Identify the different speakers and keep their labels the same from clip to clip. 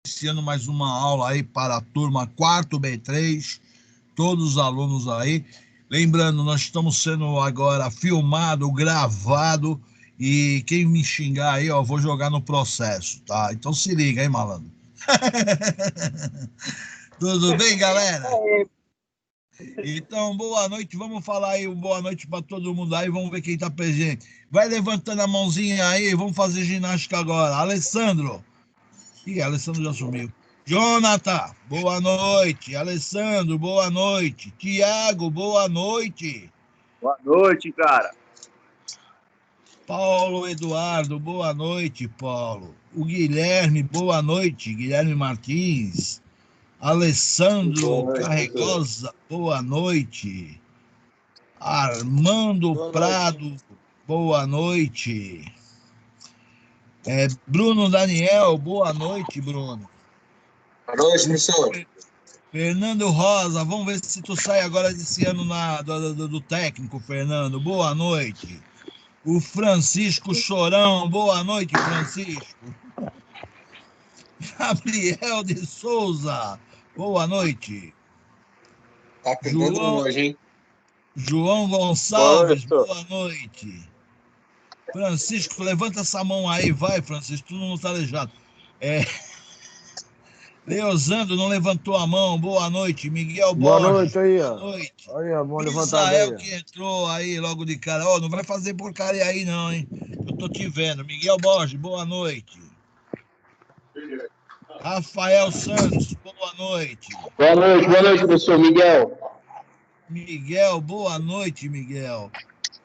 Speaker 1: iniciando mais uma aula aí para a turma 4 B3, todos os alunos aí. Lembrando, nós estamos sendo agora filmado, gravado, e quem me xingar aí, ó, vou jogar no processo, tá? Então se liga, hein, malandro? Tudo bem, galera? Então, boa noite, vamos falar aí, boa noite para todo mundo aí, vamos ver quem tá presente. Vai levantando a mãozinha aí, vamos fazer ginástica agora. Alessandro. Ih, Alessandro já sumiu. Jonathan, boa noite. Alessandro, boa noite. Tiago, boa noite.
Speaker 2: Boa noite, cara.
Speaker 1: Paulo Eduardo, boa noite, Paulo. O Guilherme, boa noite. Guilherme Martins. Alessandro
Speaker 3: Boa noite,
Speaker 1: Carregosa, boa noite. Armando
Speaker 3: Boa
Speaker 1: Prado,
Speaker 3: noite.
Speaker 1: boa noite. Bruno Daniel, boa noite, Bruno.
Speaker 3: Boa noite, professor.
Speaker 1: Fernando Rosa, vamos ver se tu sai agora desse ano do técnico, Fernando. Boa noite. O Francisco Chorão, boa noite, Francisco. Gabriel de Souza, boa noite.
Speaker 3: Tá pegando hoje, hein?
Speaker 1: João Gonçalves, boa noite. Francisco, levanta essa mão aí, vai, Francisco, tu não tá aleijado. Leozando não levantou a mão, boa noite. Miguel
Speaker 4: Boa
Speaker 1: Borges,
Speaker 4: noite aí,
Speaker 1: boa
Speaker 4: ó.
Speaker 1: noite.
Speaker 4: Aí, a mão levantada
Speaker 1: Israel
Speaker 4: aí.
Speaker 1: que entrou aí logo de cara. Ó, não vai fazer porcaria aí não, hein? Eu tô te vendo. Miguel Borges, boa noite. Rafael Santos, boa noite.
Speaker 2: Boa noite, professor Miguel.
Speaker 1: Miguel, boa noite, Miguel.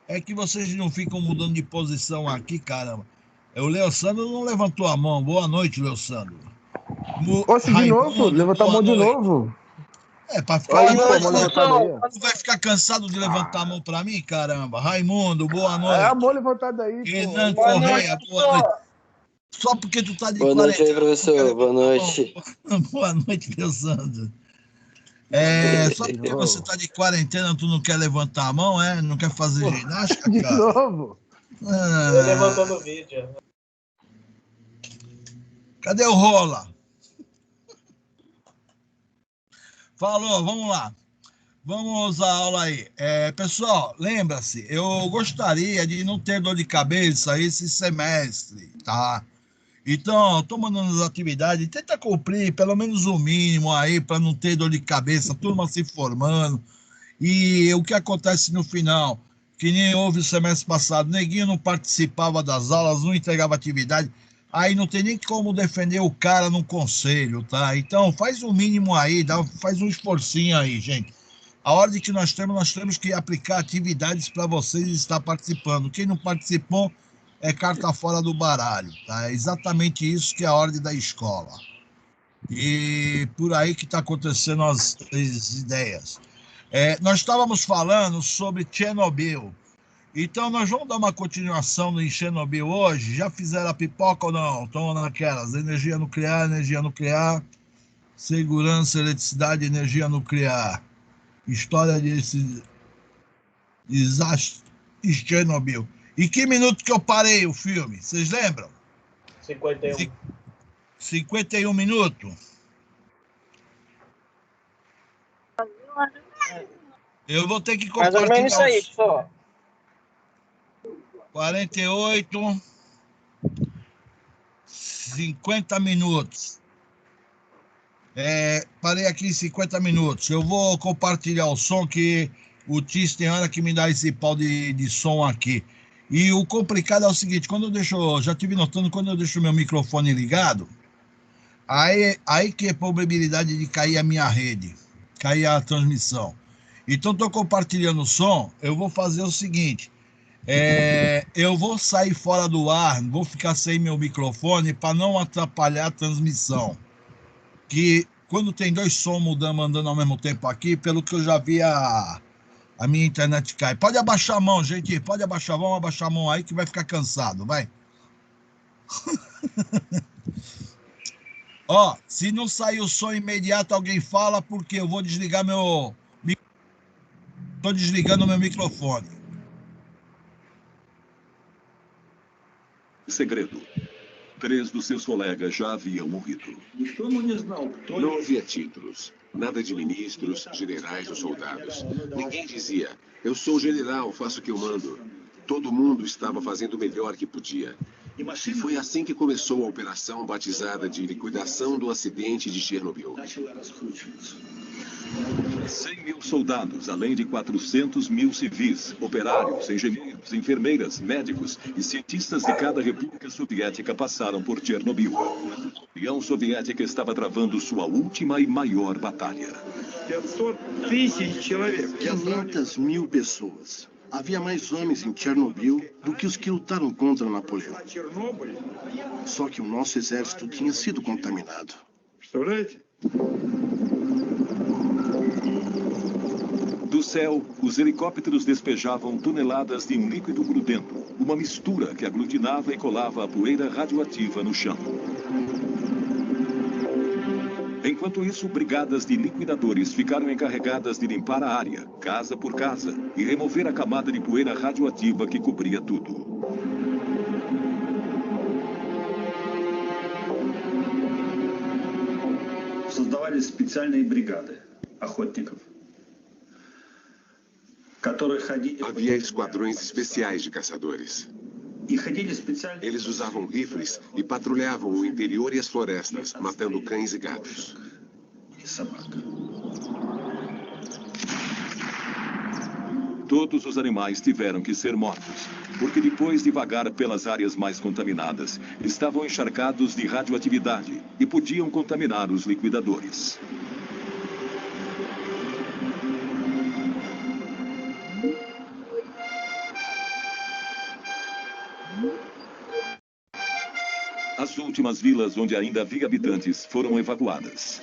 Speaker 1: É que vocês não ficam mudando de posição aqui, caramba. O Leossandro não levantou a mão. Boa noite, Leossandro.
Speaker 4: Poxa, de novo? Levantar a mão de novo?
Speaker 1: Pra ficar
Speaker 4: Aí, pô, a mão levantada aí.
Speaker 1: Tu vai ficar cansado de levantar a mão pra mim, caramba? Raimundo, boa
Speaker 4: É
Speaker 1: noite.
Speaker 4: a mão levantada aí,
Speaker 1: Renan
Speaker 4: pô.
Speaker 1: Correia, boa noite. Só porque tu tá de
Speaker 3: Boa noite aí, professor. Boa noite.
Speaker 1: Boa noite, Leossandro. Só porque você tá de quarentena, tu não quer levantar a mão, é? Não quer fazer ginástica,
Speaker 4: de
Speaker 1: cara?
Speaker 4: De novo?
Speaker 5: Ele levantou no vídeo.
Speaker 1: Cadê o Rola? Falou, vamos lá. Vamos à aula aí. Pessoal, lembra-se, eu gostaria de não ter dor de cabeça esse semestre, tá? Então, estou mandando as atividades, tenta cumprir pelo menos o mínimo aí, para não ter dor de cabeça, turma se formando. E o que acontece no final? Que nem houve o semestre passado, neguinho não participava das aulas, não entregava atividade, aí não tem nem como defender o cara no conselho, tá? Então, faz o mínimo aí, faz um esforcinho aí, gente. A ordem que nós temos que aplicar atividades para vocês estar participando. Quem não participou é carta fora do baralho, tá? É exatamente isso que é a ordem da escola. E por aí que está acontecendo as ideias. Nós estávamos falando sobre Chernobyl. Então, nós vamos dar uma continuação em Chernobyl hoje. Já fizeram a pipoca ou não? Estão naquelas. Energia nuclear, segurança, eletricidade, energia nuclear. História desse desastre de Chernobyl. E que minuto que eu parei o filme? Vocês lembram?
Speaker 5: 51.
Speaker 1: 51 minutos? Eu vou ter que compartilhar.
Speaker 5: Mais ou menos isso aí, só.
Speaker 1: 48, 50 minutos. Parei aqui em 50 minutos. Eu vou compartilhar o som que o Tis tem hora que me dá esse pau de som aqui. E o complicado é o seguinte, já tive notando, quando eu deixo meu microfone ligado, aí que é a probabilidade de cair a minha rede, cair a transmissão. Então, estou compartilhando o som, eu vou fazer o seguinte, eu vou sair fora do ar, vou ficar sem meu microfone para não atrapalhar a transmissão. Que quando tem dois sons mandando ao mesmo tempo aqui, pelo que eu já vi, a minha internet cai. Pode abaixar a mão, gente, vamos abaixar a mão aí que vai ficar cansado, vai. Ó, se não sair o som imediato, alguém fala, porque eu vou desligar Tô desligando meu microfone.
Speaker 6: Segredo. 3 dos seus colegas já haviam morrido.
Speaker 7: Não havia títulos. Nada de ministros, generais ou soldados. Ninguém dizia, eu sou general, faço o que eu mando. Todo mundo estava fazendo o melhor que podia. E foi assim que começou a operação batizada de liquidação do acidente de Chernobyl.
Speaker 6: 100 mil soldados, além de 400 mil civis, operários, engenheiros, enfermeiras, médicos e cientistas de cada república soviética passaram por Chernobyl. A União Soviética estava travando sua última e maior batalha.
Speaker 8: 500 mil pessoas. Havia mais homens em Chernobyl do que os que lutaram contra Napoleão. Só que o nosso exército tinha sido contaminado.
Speaker 6: Do céu, os helicópteros despejavam toneladas de um líquido grudento, uma mistura que aglutinava e colava a poeira radioativa no chão. Enquanto isso, brigadas de liquidadores ficaram encarregadas de limpar a área, casa por casa, e remover a camada de poeira radioativa que cobria tudo.
Speaker 9: Создавались специальные бригады охотников.
Speaker 7: Havia esquadrões especiais de caçadores. Eles usavam rifles e patrulhavam o interior e as florestas, matando cães e gatos.
Speaker 6: Todos os animais tiveram que ser mortos, porque depois de vagar pelas áreas mais contaminadas, estavam encharcados de radioatividade e podiam contaminar os liquidadores. As últimas vilas onde ainda havia habitantes foram evacuadas.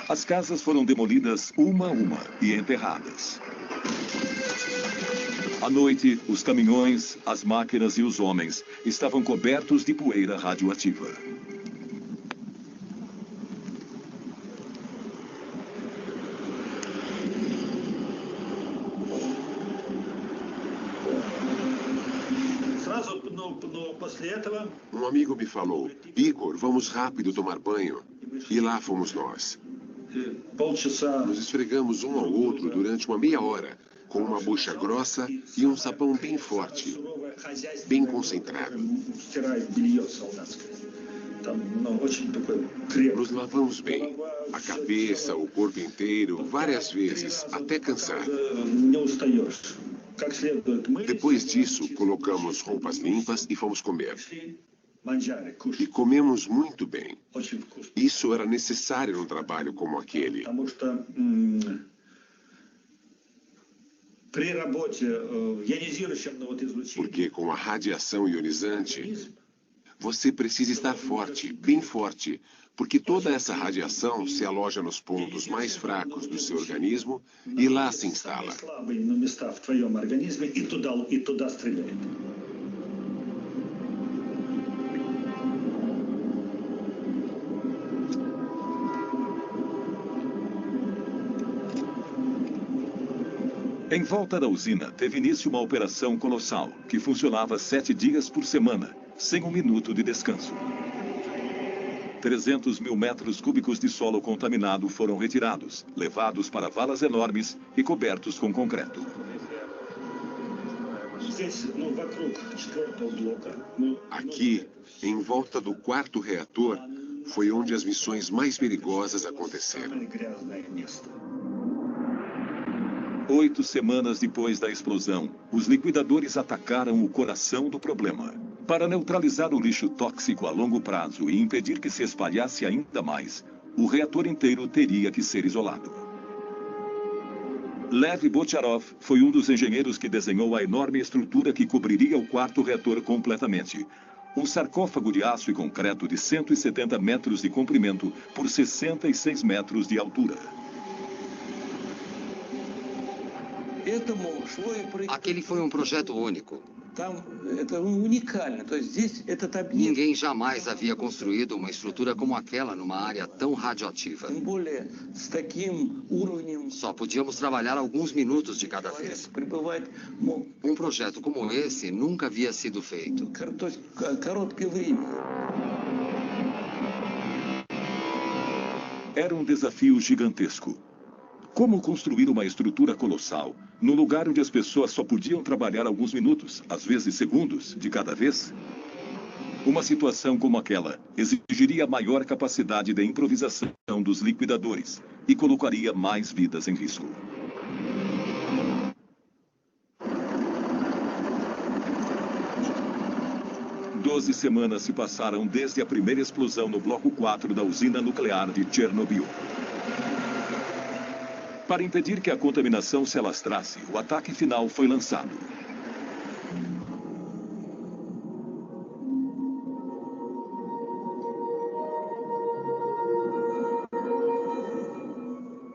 Speaker 6: As casas foram demolidas uma a uma e enterradas. À noite, os caminhões, as máquinas e os homens estavam cobertos de poeira radioativa.
Speaker 7: Um amigo me falou, Igor, vamos rápido tomar banho. E lá fomos nós. Nos esfregamos um ao outro durante uma meia hora, com uma bucha grossa e um sabão bem forte, bem concentrado. Nos lavamos bem, a cabeça, o corpo inteiro, várias vezes, até cansar. Depois disso, colocamos roupas limpas e fomos comer. E comemos muito bem. Isso era necessário num trabalho como aquele. Porque com a radiação ionizante, você precisa estar forte, bem forte, porque toda essa radiação se aloja nos pontos mais fracos do seu organismo e lá se instala.
Speaker 6: Em volta da usina, teve início uma operação colossal, que funcionava 7 dias por semana, sem um minuto de descanso. 300 mil metros cúbicos de solo contaminado foram retirados, levados para valas enormes e cobertos com concreto.
Speaker 7: Aqui, em volta do quarto reator, foi onde as missões mais perigosas aconteceram.
Speaker 6: 8 semanas depois da explosão, os liquidadores atacaram o coração do problema. Para neutralizar o lixo tóxico a longo prazo e impedir que se espalhasse ainda mais, o reator inteiro teria que ser isolado. Lev Bocharov foi um dos engenheiros que desenhou a enorme estrutura que cobriria o quarto reator completamente. Um sarcófago de aço e concreto de 170 metros de comprimento por 66 metros de altura.
Speaker 10: Aquele foi um projeto único. Ninguém jamais havia construído uma estrutura como aquela numa área tão radioativa. Só podíamos trabalhar alguns minutos de cada vez. Um projeto como esse nunca havia sido feito.
Speaker 6: Era um desafio gigantesco. Como construir uma estrutura colossal no lugar onde as pessoas só podiam trabalhar alguns minutos, às vezes segundos, de cada vez? Uma situação como aquela exigiria maior capacidade de improvisação dos liquidadores e colocaria mais vidas em risco. Doze semanas se passaram desde a primeira explosão no bloco 4 da usina nuclear de Chernobyl. Para impedir que a contaminação se alastrasse, o ataque final foi lançado.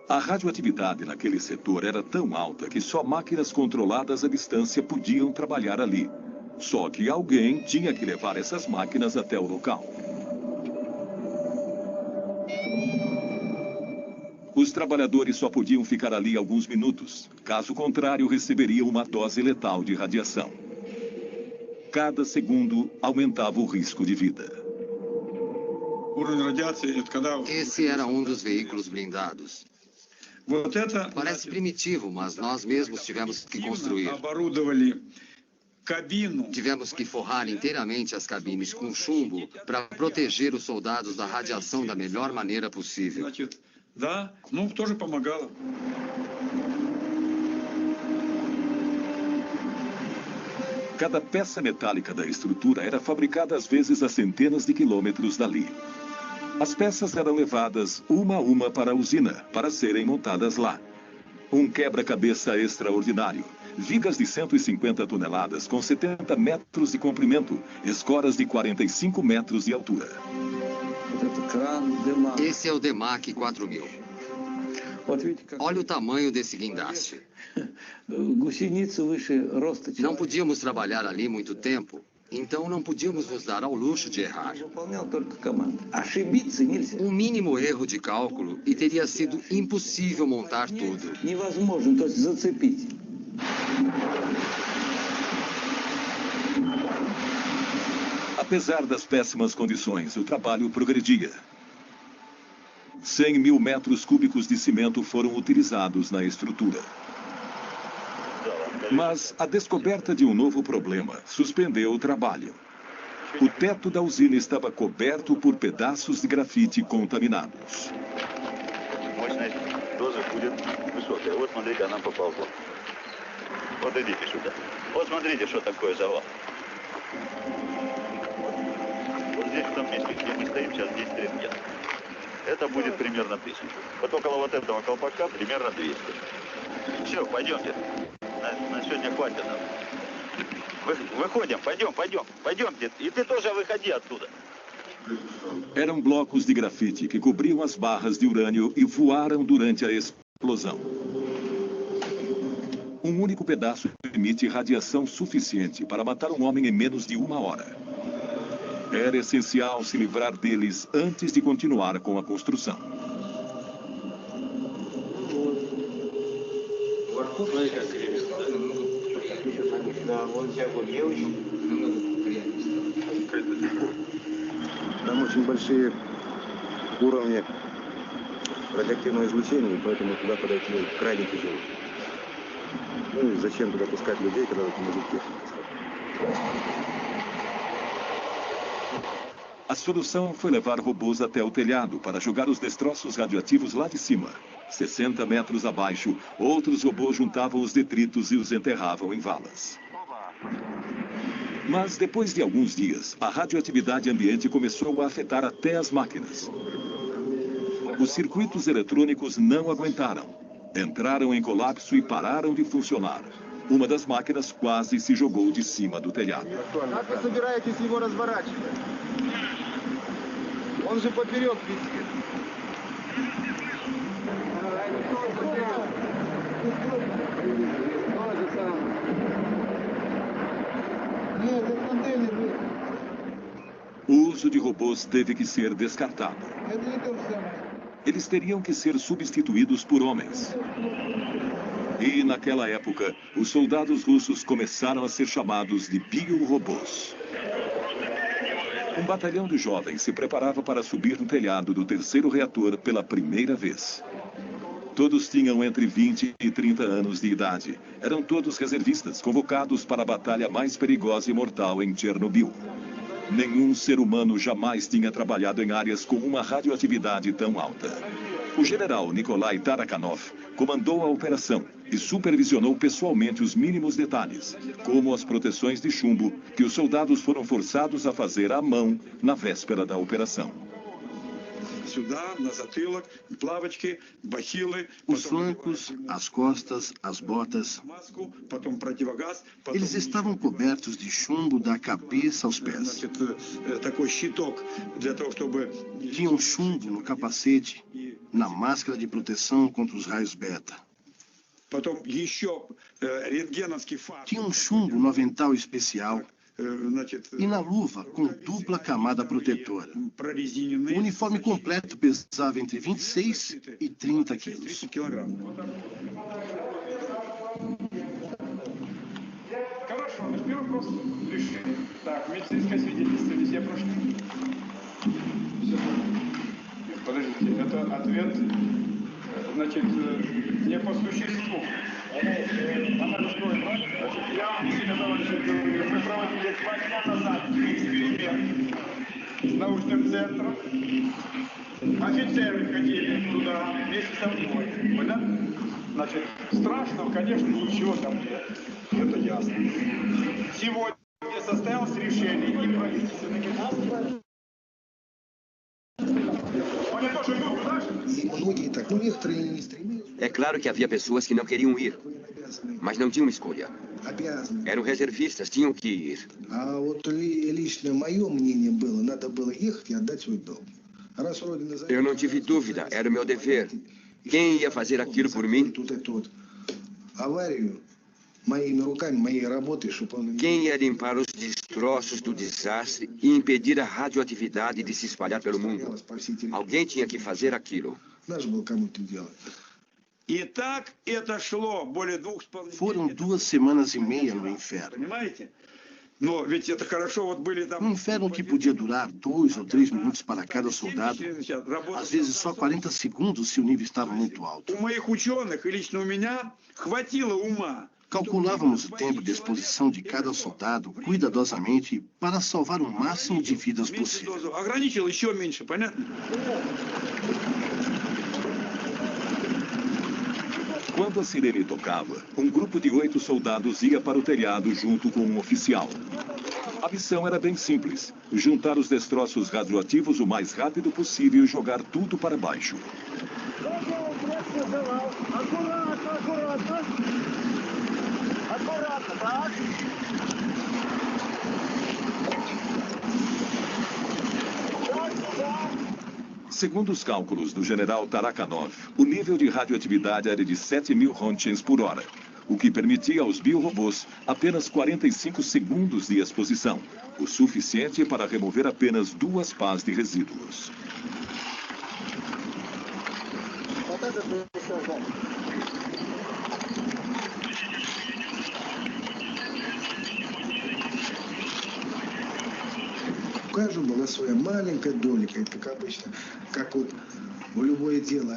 Speaker 6: A radioatividade naquele setor era tão alta que só máquinas controladas à distância podiam trabalhar ali. Só que alguém tinha que levar essas máquinas até o local. Os trabalhadores só podiam ficar ali alguns minutos. Caso contrário, receberiam uma dose letal de radiação. Cada segundo aumentava o risco de vida.
Speaker 10: Esse era um dos veículos blindados. Parece primitivo, mas nós mesmos tivemos que construir. Tivemos que forrar inteiramente as cabines com chumbo para proteger os soldados da radiação da melhor maneira possível.
Speaker 9: Тоже помогало.
Speaker 6: Cada peça metálica da estrutura era fabricada às vezes a centenas de quilômetros dali. As peças eram levadas uma a uma para a usina, para serem montadas lá. Um quebra-cabeça extraordinário. Vigas de 150 toneladas com 70 metros de comprimento, escoras de 45 metros de altura.
Speaker 10: Esse é o DEMAC 4000. Olha o tamanho desse guindaste. Não podíamos trabalhar ali muito tempo, então não podíamos nos dar ao luxo de errar. Um mínimo erro de cálculo e teria sido impossível montar tudo.
Speaker 6: Apesar das péssimas condições, o trabalho progredia. 100 mil metros cúbicos de cimento foram utilizados na estrutura. Mas a descoberta de um novo problema suspendeu o trabalho. O teto da usina estava coberto por pedaços de grafite contaminados.
Speaker 11: Здесь, в том месте, где мы стоим, сейчас 10 рентген. Это будет примерно 1000. Вот около вот этого колпака примерно 200. Все, пойдемте. На сегодня хватит нам. Выходим, пойдемте. И ты тоже выходи оттуда.
Speaker 6: Eram blocos de grafite que cobriam as barras de urânio e voaram durante a explosão. Um único pedaço emite radiação suficiente para matar um homem em menos de 1 hora. Era essencial se livrar deles antes de continuar com a construção.
Speaker 12: Там очень большие уровни радиоактивного излучения, поэтому туда подойти крайне тяжело. Ну и зачем туда пускать людей, когда это может быть?
Speaker 6: A solução foi levar robôs até o telhado para jogar os destroços radioativos lá de cima. 60 metros abaixo, outros robôs juntavam os detritos e os enterravam em valas. Mas depois de alguns dias, a radioatividade ambiente começou a afetar até as máquinas. Os circuitos eletrônicos não aguentaram. Entraram em colapso e pararam de funcionar. Uma das máquinas quase se jogou de cima do telhado.
Speaker 12: Он же поперек висит.
Speaker 6: O uso de robôs teve que ser descartado. Eles teriam que ser substituídos por homens. E, naquela época, os soldados russos começaram a ser chamados de biorobôs. Um batalhão de jovens se preparava para subir no telhado do terceiro reator pela primeira vez. Todos tinham entre 20 e 30 anos de idade. Eram todos reservistas, convocados para a batalha mais perigosa e mortal em Chernobyl. Nenhum ser humano jamais tinha trabalhado em áreas com uma radioatividade tão alta. O general Nikolai Tarakanov comandou a operação e supervisionou pessoalmente os mínimos detalhes, como as proteções de chumbo que os soldados foram forçados a fazer à mão na véspera da operação.
Speaker 8: Os flancos, as costas, as botas. Eles estavam cobertos de chumbo da cabeça aos pés. Tinham chumbo no capacete, na máscara de proteção contra os raios beta. Tinha um chumbo no avental especial e na luva com dupla camada protetora. O uniforme completo pesava entre 26 e 30 quilos.
Speaker 13: Хорошо, наш первый вопрос решили. Так, медицинское свидетельство везде прошли? Все. Подождите, это ответ, значит, не по существу. Значит, я вам действительно, товарищи, говорю, мы проводили 2 дня назад эксперимент с научным центром. Офицеры ходили туда вместе со мной. Понятно? Значит, страшного, конечно, ничего там нет. Это ясно. Сегодня состоялось решение и правительства.
Speaker 14: É claro que havia pessoas que não queriam ir, mas não tinham escolha. Eram reservistas, tinham que ir. Eu não tive dúvida, era o meu dever. Quem ia fazer aquilo por mim? Quem ia limpar os destroços do desastre e impedir a radioatividade de se espalhar pelo mundo? Alguém tinha que fazer aquilo.
Speaker 8: Foram 2 semanas e meia no inferno. Um inferno que podia durar 2 ou 3 minutos para cada soldado, às vezes só 40 segundos se o nível estava muito alto. Calculávamos o tempo de exposição de cada soldado cuidadosamente para salvar o máximo de vidas possível.
Speaker 6: Quando a sirene tocava, um grupo de 8 soldados ia para o telhado junto com um oficial. A missão era bem simples: juntar os destroços radioativos o mais rápido possível e jogar tudo para baixo. Segundo os cálculos do general Tarakanov, o nível de radioatividade era de 7.000 Roentgens por hora, o que permitia aos biorobôs apenas 45 segundos de exposição, o suficiente para remover apenas 2 pás de resíduos.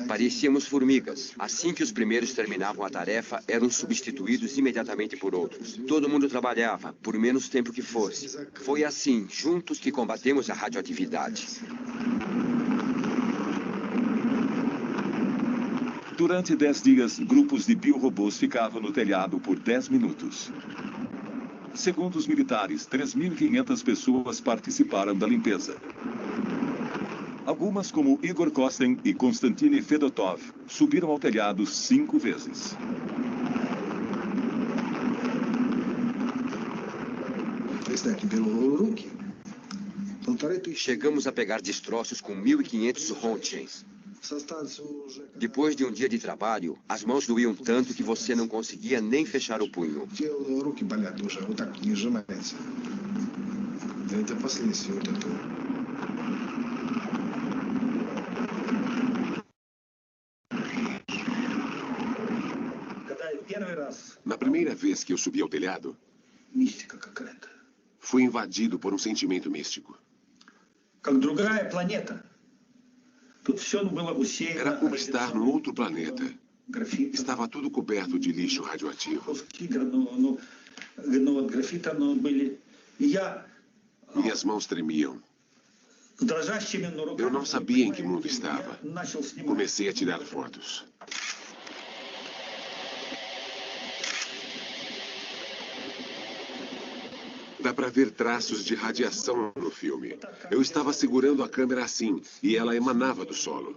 Speaker 14: Parecíamos formigas. Assim que os primeiros terminavam a tarefa, eram substituídos imediatamente por outros. Todo mundo trabalhava, por menos tempo que fosse. Foi assim, juntos, que combatemos a radioatividade.
Speaker 6: Durante 10 dias, grupos de biorobôs ficavam no telhado por 10 minutos. Segundo os militares, 3.500 pessoas participaram da limpeza. Algumas, como Igor Kosten e Konstantin Fedotov, subiram ao telhado 5 vezes.
Speaker 14: Chegamos a pegar destroços com 1.500 Roentgens. Depois de um dia de trabalho, as mãos doíam tanto que você não conseguia nem fechar o punho.
Speaker 8: Это последствия вот этого.
Speaker 7: Na primeira vez que eu subi ao telhado, fui invadido por um sentimento místico. Era como estar num outro planeta. Estava tudo coberto de lixo radioativo. Minhas mãos tremiam. Eu não sabia em que mundo estava. Comecei a tirar fotos. Dá para ver traços de radiação no filme. Eu estava segurando a câmera assim, e ela emanava do solo.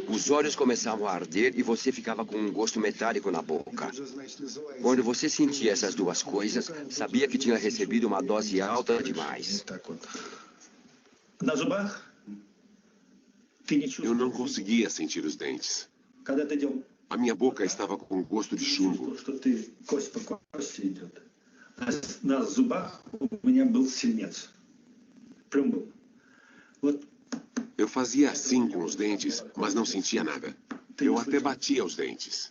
Speaker 14: Os olhos começavam a arder e você ficava com um gosto metálico na boca. Quando você sentia essas duas coisas, sabia que tinha recebido uma dose alta demais.
Speaker 7: Eu não conseguia sentir os dentes. A minha boca estava com gosto de chumbo. Eu fazia assim com os dentes, mas não sentia nada. Eu até batia os dentes.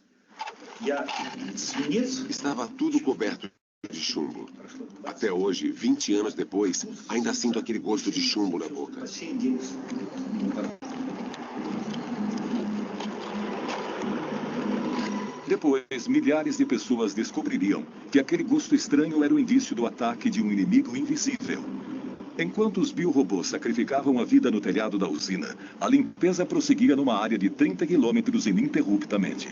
Speaker 7: Estava tudo coberto de chumbo. Até hoje, 20 anos depois, ainda sinto aquele gosto de chumbo na boca.
Speaker 6: Depois, milhares de pessoas descobririam que aquele gosto estranho era o indício do ataque de um inimigo invisível. Enquanto os biorobôs sacrificavam a vida no telhado da usina, a limpeza prosseguia numa área de 30 quilômetros ininterruptamente.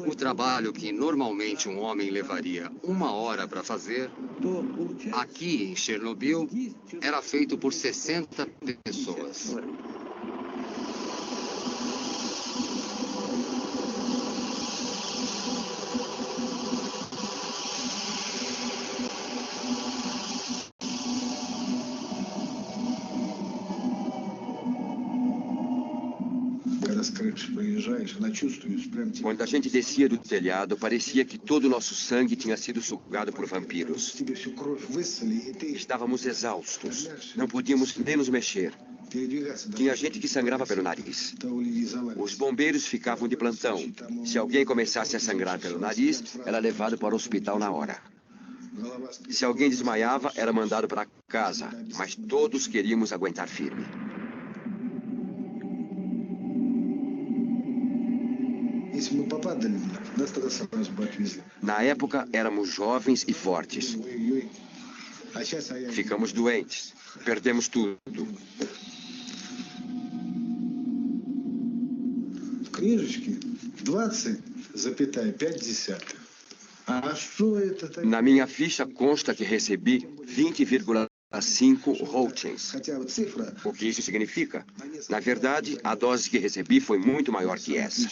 Speaker 10: O trabalho que normalmente um homem levaria 1 hora para fazer, aqui em Chernobyl, era feito por 60 pessoas.
Speaker 14: Quando a gente descia do telhado, parecia que todo o nosso sangue tinha sido sugado por vampiros. Estávamos exaustos. Não podíamos nem nos mexer. Tinha gente que sangrava pelo nariz. Os bombeiros ficavam de plantão. Se alguém começasse a sangrar pelo nariz, era levado para o hospital na hora. Se alguém desmaiava, era mandado para casa. Mas todos queríamos aguentar firme. Na época, éramos jovens e fortes. Ficamos doentes. Perdemos tudo. Na minha ficha consta que recebi 20,5 roentgens. O que isso significa? Na verdade, a dose que recebi foi muito maior que essa.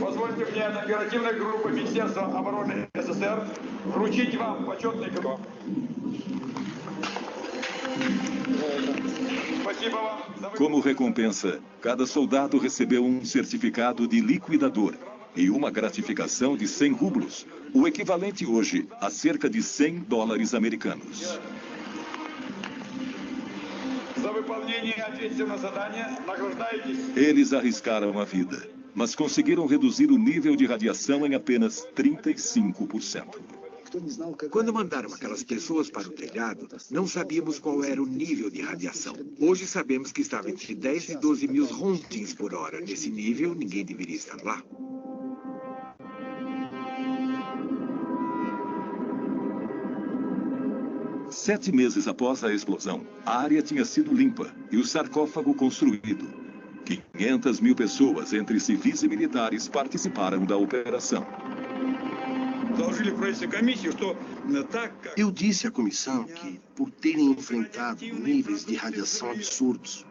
Speaker 13: Позвольте мне от оперативной группы Министерства обороны СССР вручить вам почетный кров.
Speaker 6: Como recompensa, cada soldado recebeu um certificado de liquidador e uma gratificação de 100 rublos, o equivalente hoje a cerca de 100 dólares americanos. Eles arriscaram a vida, mas conseguiram reduzir o nível de radiação em apenas 35%.
Speaker 15: Quando mandaram aquelas pessoas para o telhado, não sabíamos qual era o nível de radiação. Hoje sabemos que estava entre 10 e 12 mil roentgens por hora. Nesse nível, ninguém deveria estar lá.
Speaker 6: Sete meses após a explosão, a área tinha sido limpa e o sarcófago construído. 500 mil pessoas, entre civis e militares, participaram da operação.
Speaker 8: Eu disse à comissão que, por terem enfrentado níveis de radiação absurdos,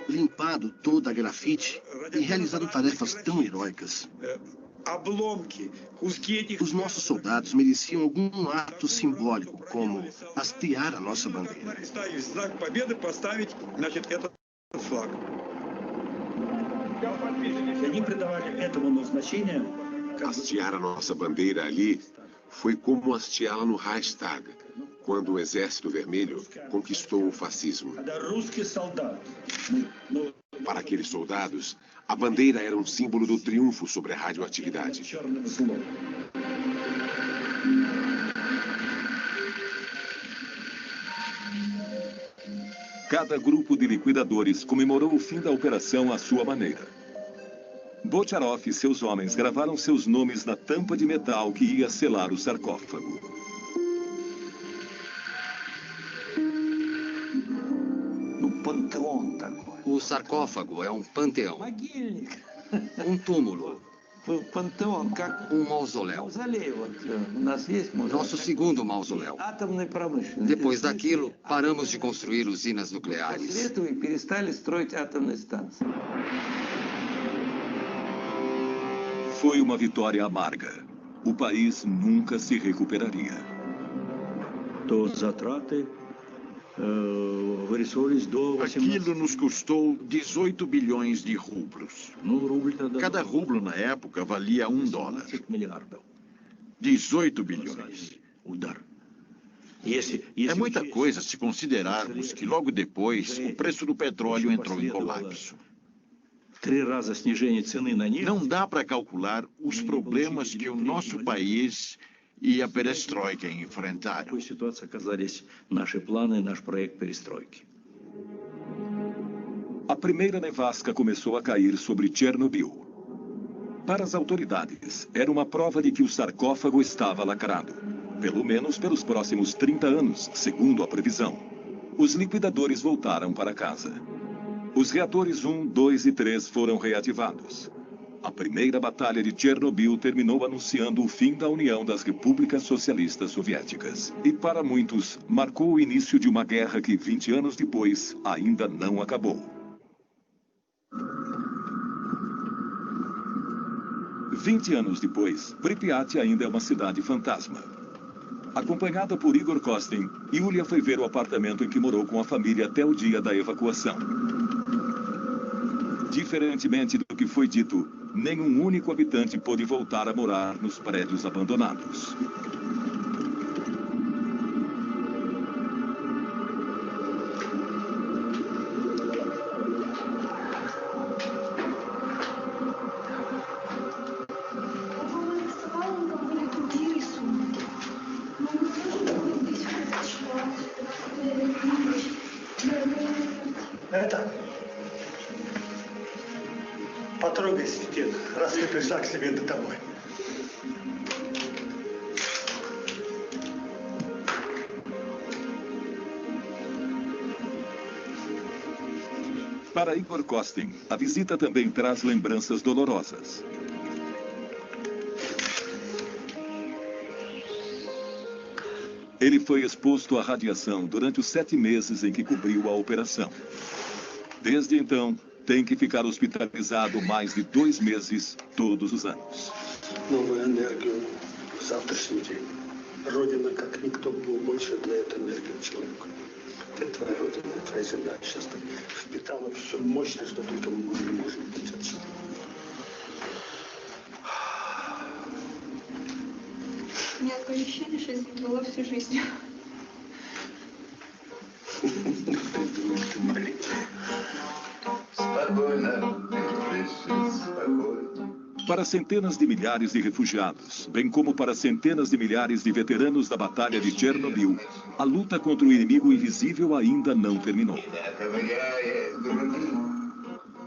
Speaker 8: limpado toda a grafite e realizado tarefas tão heróicas. Os nossos soldados mereciam algum ato simbólico, como hastear a nossa bandeira.
Speaker 7: Hastear a nossa bandeira ali foi como hasteá-la no Reichstag, quando o Exército Vermelho conquistou o fascismo. Para aqueles soldados, a bandeira era um símbolo do triunfo sobre a radioatividade.
Speaker 6: Cada grupo de liquidadores comemorou o fim da operação à sua maneira. Bocharov e seus homens gravaram seus nomes na tampa de metal que ia selar o sarcófago.
Speaker 10: O sarcófago é um panteão. Um túmulo. Um mausoléu. Nosso segundo mausoléu. Depois daquilo, paramos de construir usinas nucleares.
Speaker 6: Foi uma vitória amarga. O país nunca se recuperaria.
Speaker 16: Aquilo nos custou 18 bilhões de rublos. Cada rublo na época valia $1. 18 bilhões. É muita coisa se considerarmos que logo depois o preço do petróleo entrou em colapso. Não dá para calcular os problemas que o nosso país e a perestroika enfrentaram.
Speaker 6: A primeira nevasca começou a cair sobre Chernobyl. Para as autoridades, era uma prova de que o sarcófago estava lacrado, pelo menos pelos próximos 30 anos, segundo a previsão. Os liquidadores voltaram para casa. Os reatores 1, 2 e 3 foram reativados. A primeira batalha de Chernobyl terminou anunciando o fim da União das Repúblicas Socialistas Soviéticas. E para muitos, marcou o início de uma guerra que, 20 anos depois, ainda não acabou. 20 anos depois, Pripyat ainda é uma cidade fantasma. Acompanhada por Igor Kostin, Yulia foi ver o apartamento em que morou com a família até o dia da evacuação. Diferentemente do que foi dito, nenhum único habitante pôde voltar a morar nos prédios abandonados.
Speaker 17: Потрогайся, дед, раз ты пришла к себе домой.
Speaker 6: Para Igor Kostin, a visita também traz lembranças dolorosas. Ele foi exposto à radiação durante os 7 meses em que cobriu a operação. Desde então, tem que ficar hospitalizado mais de 2 meses todos os anos.
Speaker 17: Новую энергию в завтрашний день. Родина, как никто, был больше для этой энергии человека. Ты твоя родина, твоя земля сейчас впитала всю мощность, что только мы можем быть отсюда.
Speaker 18: У меня такое ощущение, что я здесь была всю жизнь.
Speaker 6: Para centenas de milhares de refugiados, bem como para centenas de milhares de veteranos da Batalha de Chernobyl, a luta contra o inimigo invisível ainda não terminou.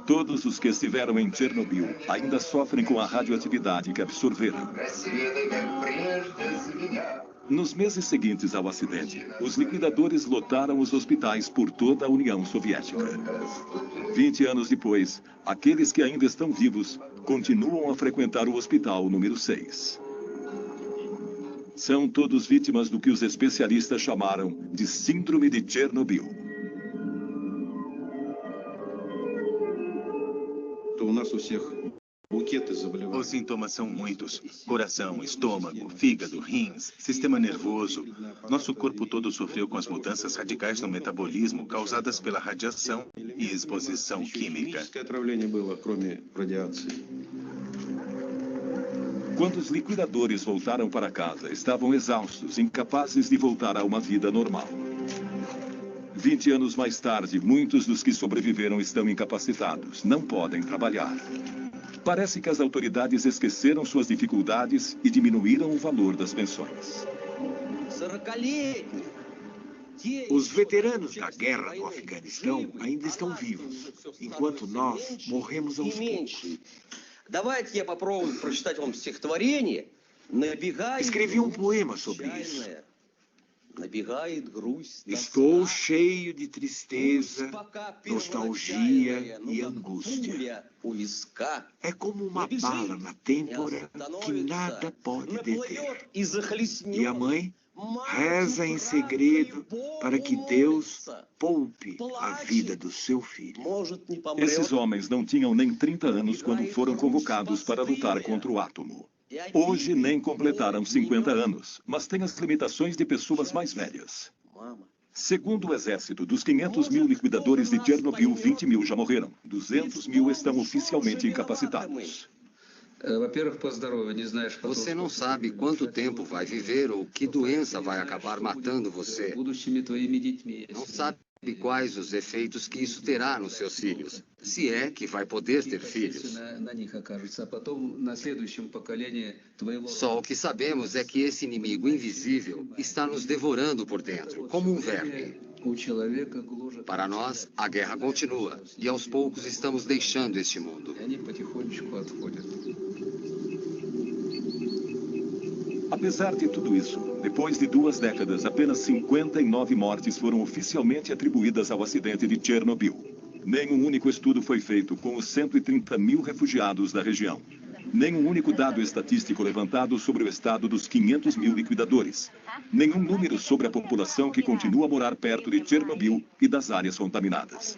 Speaker 6: Todos os que estiveram em Chernobyl ainda sofrem com a radioatividade que absorveram. Nos meses seguintes ao acidente, os liquidadores lotaram os hospitais por toda a União Soviética. 20 anos depois, aqueles que ainda estão vivos continuam a frequentar o hospital número 6. São todos vítimas do que os especialistas chamaram de Síndrome de Chernobyl.
Speaker 19: Os sintomas são muitos. Coração, estômago, fígado, rins, sistema nervoso. Nosso corpo todo sofreu com as mudanças radicais no metabolismo causadas pela radiação e exposição química.
Speaker 6: Quando os liquidadores voltaram para casa, estavam exaustos, incapazes de voltar a uma vida normal. 20 anos mais tarde, muitos dos que sobreviveram estão incapacitados, não podem trabalhar. Parece que as autoridades esqueceram suas dificuldades e diminuíram o valor das pensões.
Speaker 15: Os veteranos da guerra no Afeganistão ainda estão vivos, enquanto nós morremos aos poucos. Escrevi um poema sobre isso. Estou cheio de tristeza, nostalgia e angústia. É como uma bala na têmpora que nada pode deter. E a mãe reza em segredo para que Deus poupe a vida do seu filho.
Speaker 6: Esses homens não tinham nem 30 anos quando foram convocados para lutar contra o átomo. Hoje nem completaram 50 anos, mas têm as limitações de pessoas mais velhas. Segundo o exército, dos 500 mil liquidadores de Chernobyl, 20 mil já morreram. 200 mil estão oficialmente incapacitados.
Speaker 10: Você não sabe quanto tempo vai viver ou que doença vai acabar matando você. Não sabe quais os efeitos que isso terá nos seus filhos, se é que vai poder ter filhos. Só o que sabemos é que esse inimigo invisível está nos devorando por dentro, como um verme. Para nós, a guerra continua e aos poucos estamos deixando este mundo.
Speaker 6: Apesar de tudo isso, depois de 2 décadas, apenas 59 mortes foram oficialmente atribuídas ao acidente de Chernobyl. Nenhum único estudo foi feito com os 130 mil refugiados da região. Nenhum único dado estatístico levantado sobre o estado dos 500 mil liquidadores. Nenhum número sobre a população que continua a morar perto de Chernobyl e das áreas contaminadas.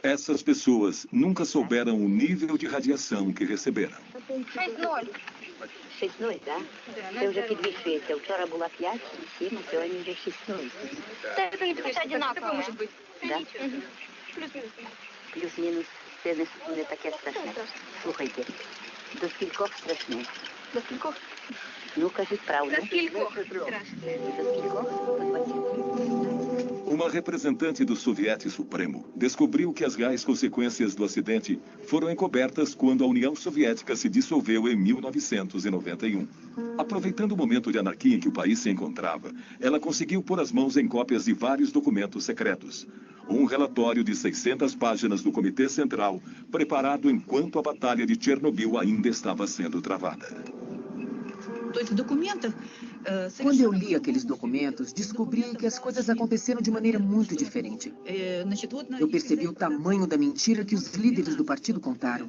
Speaker 6: Essas pessoas nunca souberam o nível de radiação que receberam.
Speaker 20: 6-0, да? Ты уже подвешиваешься. Вчера была 5, 7, а сегодня уже 6-0. Да, это не просто одинаково. Может быть. Да? Плюс-мінус. Це не таке страшне. Слухайте, до скількох страшне? До скількох? Ну, кажіть правду. До скількох страшне? До скількох? До 20.
Speaker 6: Uma representante do Soviete Supremo descobriu que as reais consequências do acidente foram encobertas quando a União Soviética se dissolveu em 1991. Aproveitando o momento de anarquia em que o país se encontrava, ela conseguiu pôr as mãos em cópias de vários documentos secretos. Um relatório de 600 páginas do Comitê Central, preparado enquanto a batalha de Chernobyl ainda estava sendo travada.
Speaker 21: Quando eu li aqueles documentos, descobri que as coisas aconteceram de maneira muito diferente. Eu percebi o tamanho da mentira que os líderes do partido contaram.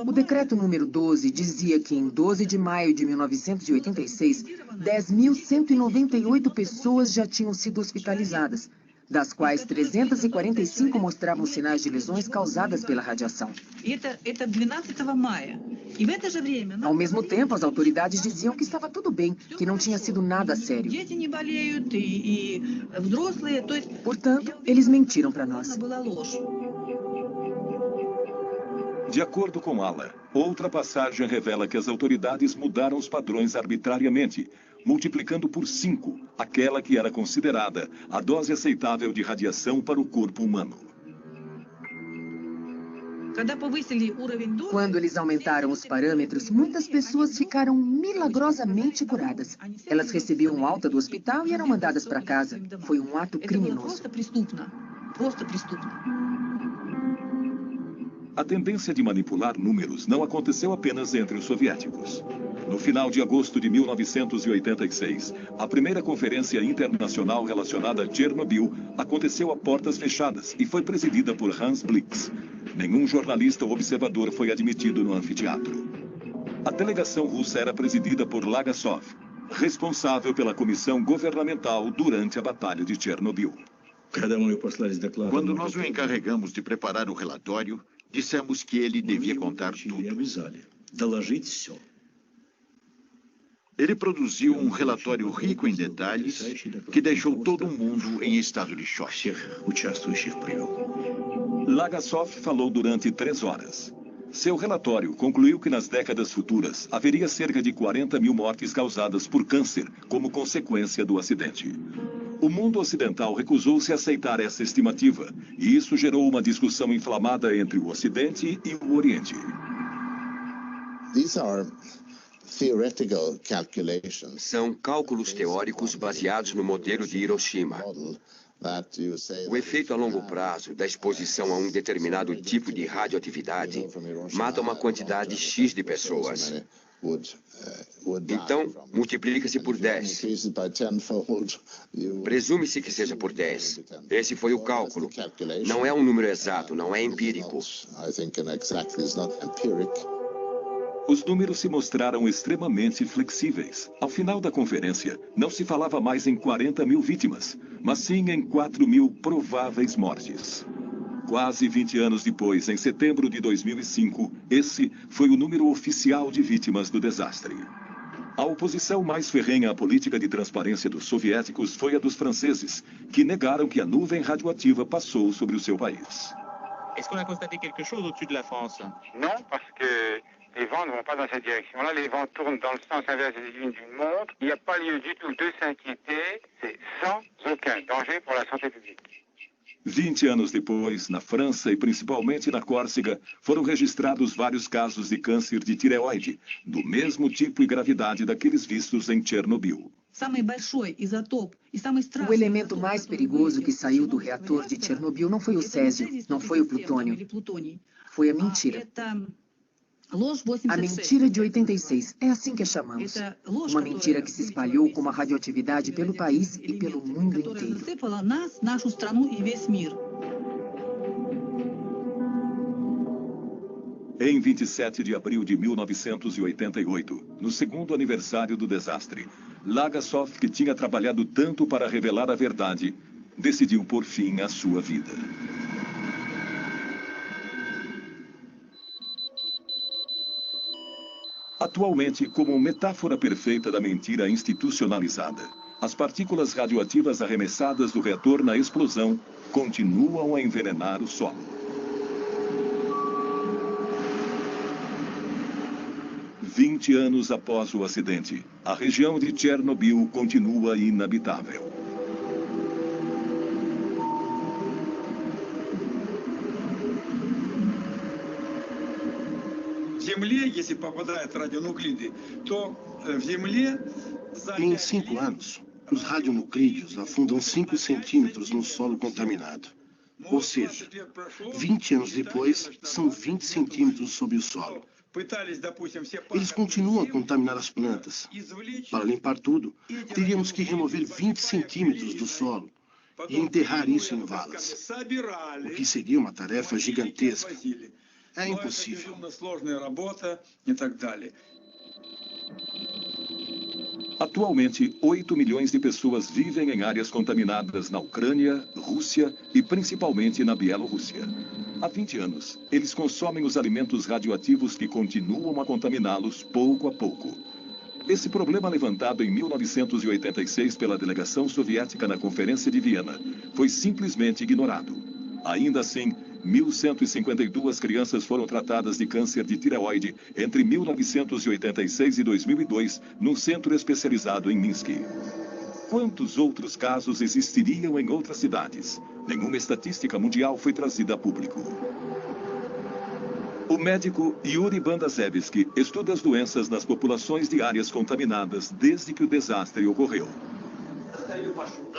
Speaker 21: O decreto número 12 dizia que em 12 de maio de 1986, 10.198 pessoas já tinham sido hospitalizadas, das quais 345 mostravam sinais de lesões causadas pela radiação. Ao mesmo tempo, as autoridades diziam que estava tudo bem, que não tinha sido nada sério. Portanto, eles mentiram para nós.
Speaker 6: De acordo com Ala, outra passagem revela que as autoridades mudaram os padrões arbitrariamente, multiplicando por 5 aquela que era considerada a dose aceitável de radiação para o corpo humano.
Speaker 21: Quando eles aumentaram os parâmetros, muitas pessoas ficaram milagrosamente curadas. Elas recebiam alta do hospital e eram mandadas para casa. Foi um ato criminoso.
Speaker 6: A tendência de manipular números não aconteceu apenas entre os soviéticos. No final de agosto de 1986, a primeira conferência internacional relacionada a Chernobyl aconteceu a portas fechadas e foi presidida por Hans Blix. Nenhum jornalista ou observador foi admitido no anfiteatro. A delegação russa era presidida por Lagasov, responsável pela comissão governamental durante a Batalha de Chernobyl.
Speaker 16: Quando nós o encarregamos de preparar o relatório, Dissemos que ele devia contar tudo. Ele produziu um relatório rico em detalhes que deixou todo mundo em estado de choque.
Speaker 6: Lagasov falou durante 3 horas. Seu relatório concluiu que nas décadas futuras haveria cerca de 40 mil mortes causadas por câncer como consequência do acidente. O mundo ocidental recusou-se a aceitar essa estimativa, e isso gerou uma discussão inflamada entre o Ocidente e o Oriente.
Speaker 14: São cálculos teóricos baseados no modelo de Hiroshima. O efeito a longo prazo da exposição a um determinado tipo de radioatividade mata uma quantidade X de pessoas. Então, multiplica-se por 10. Presume-se que seja por 10. Esse foi o cálculo. Não é um número exato, não é empírico.
Speaker 6: Os números se mostraram extremamente flexíveis. Ao final da conferência, não se falava mais em 40 mil vítimas, mas sim em 4 mil prováveis mortes. Quase 20 anos depois, em setembro de 2005, esse foi o número oficial de vítimas do desastre. A oposição mais ferrenha à política de transparência dos soviéticos foi a dos franceses, que negaram que a nuvem radioativa passou sobre o seu país.
Speaker 2: Est-ce qu'on a constaté quelque chose au-dessus de la France?
Speaker 13: Non, parce que les vents ne vont pas dans cette direction-là. Les vents tournent dans le sens inverse des aiguilles d'une montre. Il n'y a pas lieu du tout de s'inquiéter. C'est sans aucun danger pour la santé publique.
Speaker 6: 20 anos depois, na França e principalmente na Córcega, foram registrados vários casos de câncer de tireoide, do mesmo tipo e gravidade daqueles vistos em Chernobyl.
Speaker 21: O elemento mais perigoso que saiu do reator de Chernobyl não foi o césio, não foi o plutônio. Foi a mentira. A mentira de 86, é assim que a chamamos. Uma mentira que se espalhou com uma radioatividade pelo país e pelo mundo inteiro.
Speaker 6: Em 27 de abril de 1988, no segundo aniversário do desastre, Lagasov, que tinha trabalhado tanto para revelar a verdade, decidiu pôr fim à sua vida. Atualmente, como metáfora perfeita da mentira institucionalizada, as partículas radioativas arremessadas do reator na explosão continuam a envenenar o solo. 20 anos após o acidente, a região de Chernobyl continua inabitável.
Speaker 8: Em 5 anos, os radionuclídeos afundam 5 centímetros no solo contaminado. Ou seja, 20 anos depois, são 20 centímetros sob o solo. Eles continuam a contaminar as plantas. Para limpar tudo, teríamos que remover 20 centímetros do solo e enterrar isso em valas, o que seria uma tarefa gigantesca. É impossível.
Speaker 6: Atualmente, 8 milhões de pessoas vivem em áreas contaminadas na Ucrânia, Rússia e principalmente na Bielorrússia. Há 20 anos, eles consomem os alimentos radioativos que continuam a contaminá-los pouco a pouco. Esse problema, levantado em 1986 pela delegação soviética na Conferência de Viena, foi simplesmente ignorado. Ainda assim, 1.152 crianças foram tratadas de câncer de tireoide entre 1986 e 2002 num centro especializado em Minsk. Quantos outros casos existiriam em outras cidades? Nenhuma estatística mundial foi trazida a público. O médico Yuri Bandazevsky estuda as doenças nas populações de áreas contaminadas desde que o desastre ocorreu.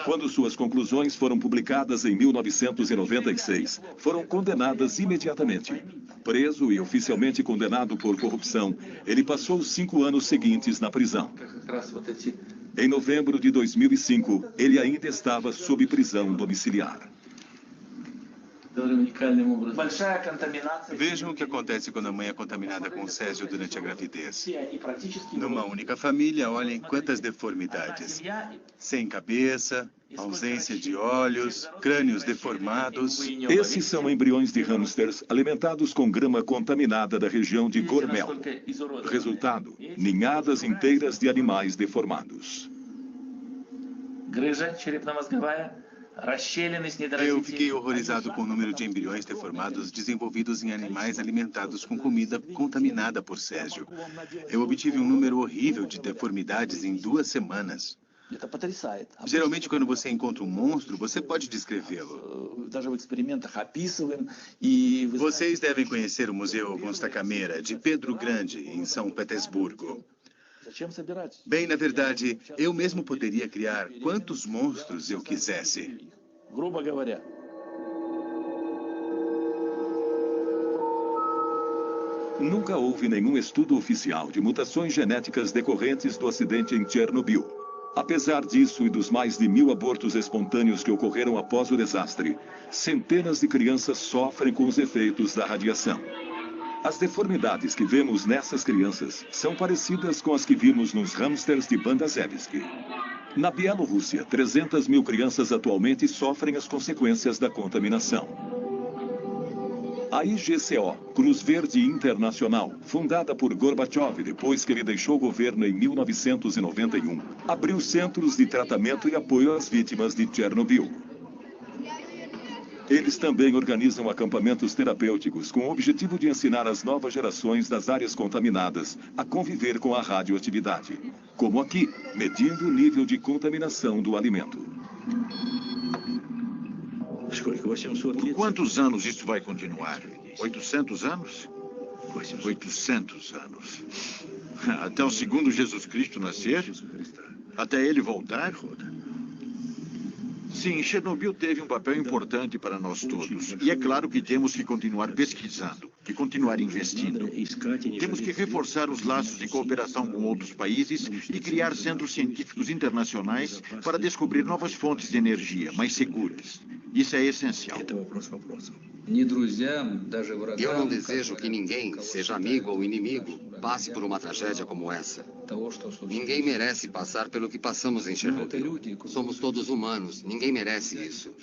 Speaker 6: Quando suas conclusões foram publicadas em 1996, foram condenadas imediatamente. Preso e oficialmente condenado por corrupção, ele passou os 5 anos seguintes na prisão. Em novembro de 2005, ele ainda estava sob prisão domiciliar.
Speaker 19: Vejam o que acontece quando a mãe é contaminada com césio durante a gravidez. Numa única família, olhem quantas deformidades. Sem cabeça, Ausência de olhos, crânios deformados.
Speaker 6: Esses são embriões de hamsters alimentados com grama contaminada da região de Gormel. Resultado, ninhadas inteiras de animais deformados.
Speaker 19: Eu fiquei horrorizado com o número de embriões deformados desenvolvidos em animais alimentados com comida contaminada por Sérgio. Eu obtive um número horrível de deformidades em 2 semanas. Geralmente, quando você encontra um monstro, você pode descrevê-lo. Vocês devem conhecer o Museu Constacameira, de Pedro Grande, em São Petersburgo. Bem, na verdade, eu mesmo poderia criar quantos monstros eu quisesse.
Speaker 6: Nunca houve nenhum estudo oficial de mutações genéticas decorrentes do acidente em Chernobyl. Apesar disso e dos mais de 1000 abortos espontâneos que ocorreram após o desastre, centenas de crianças sofrem com os efeitos da radiação. As deformidades que vemos nessas crianças são parecidas com as que vimos nos hamsters de Bandazevsky. Na Bielorrússia, 300 mil crianças atualmente sofrem as consequências da contaminação. A IGCO, Cruz Verde Internacional, fundada por Gorbachev depois que ele deixou o governo em 1991, abriu centros de tratamento e apoio às vítimas de Chernobyl. Eles também organizam acampamentos terapêuticos com o objetivo de ensinar as novas gerações das áreas contaminadas a conviver com a radioatividade, como aqui, medindo o nível de contaminação do alimento.
Speaker 16: Por quantos anos isso vai continuar? 800 anos? 800 anos. Até o segundo Jesus Cristo nascer? Até ele voltar? Sim, Chernobyl teve um papel importante para nós todos. E é claro que temos que continuar pesquisando, que continuar investindo. Temos que reforçar os laços de cooperação com outros países e criar centros científicos internacionais para descobrir novas fontes de energia mais seguras. Isso é essencial.
Speaker 10: Eu não desejo que ninguém, seja amigo ou inimigo, passe por uma tragédia como essa. Ninguém merece passar pelo que passamos em Chernobyl. Somos todos humanos. Ninguém merece isso.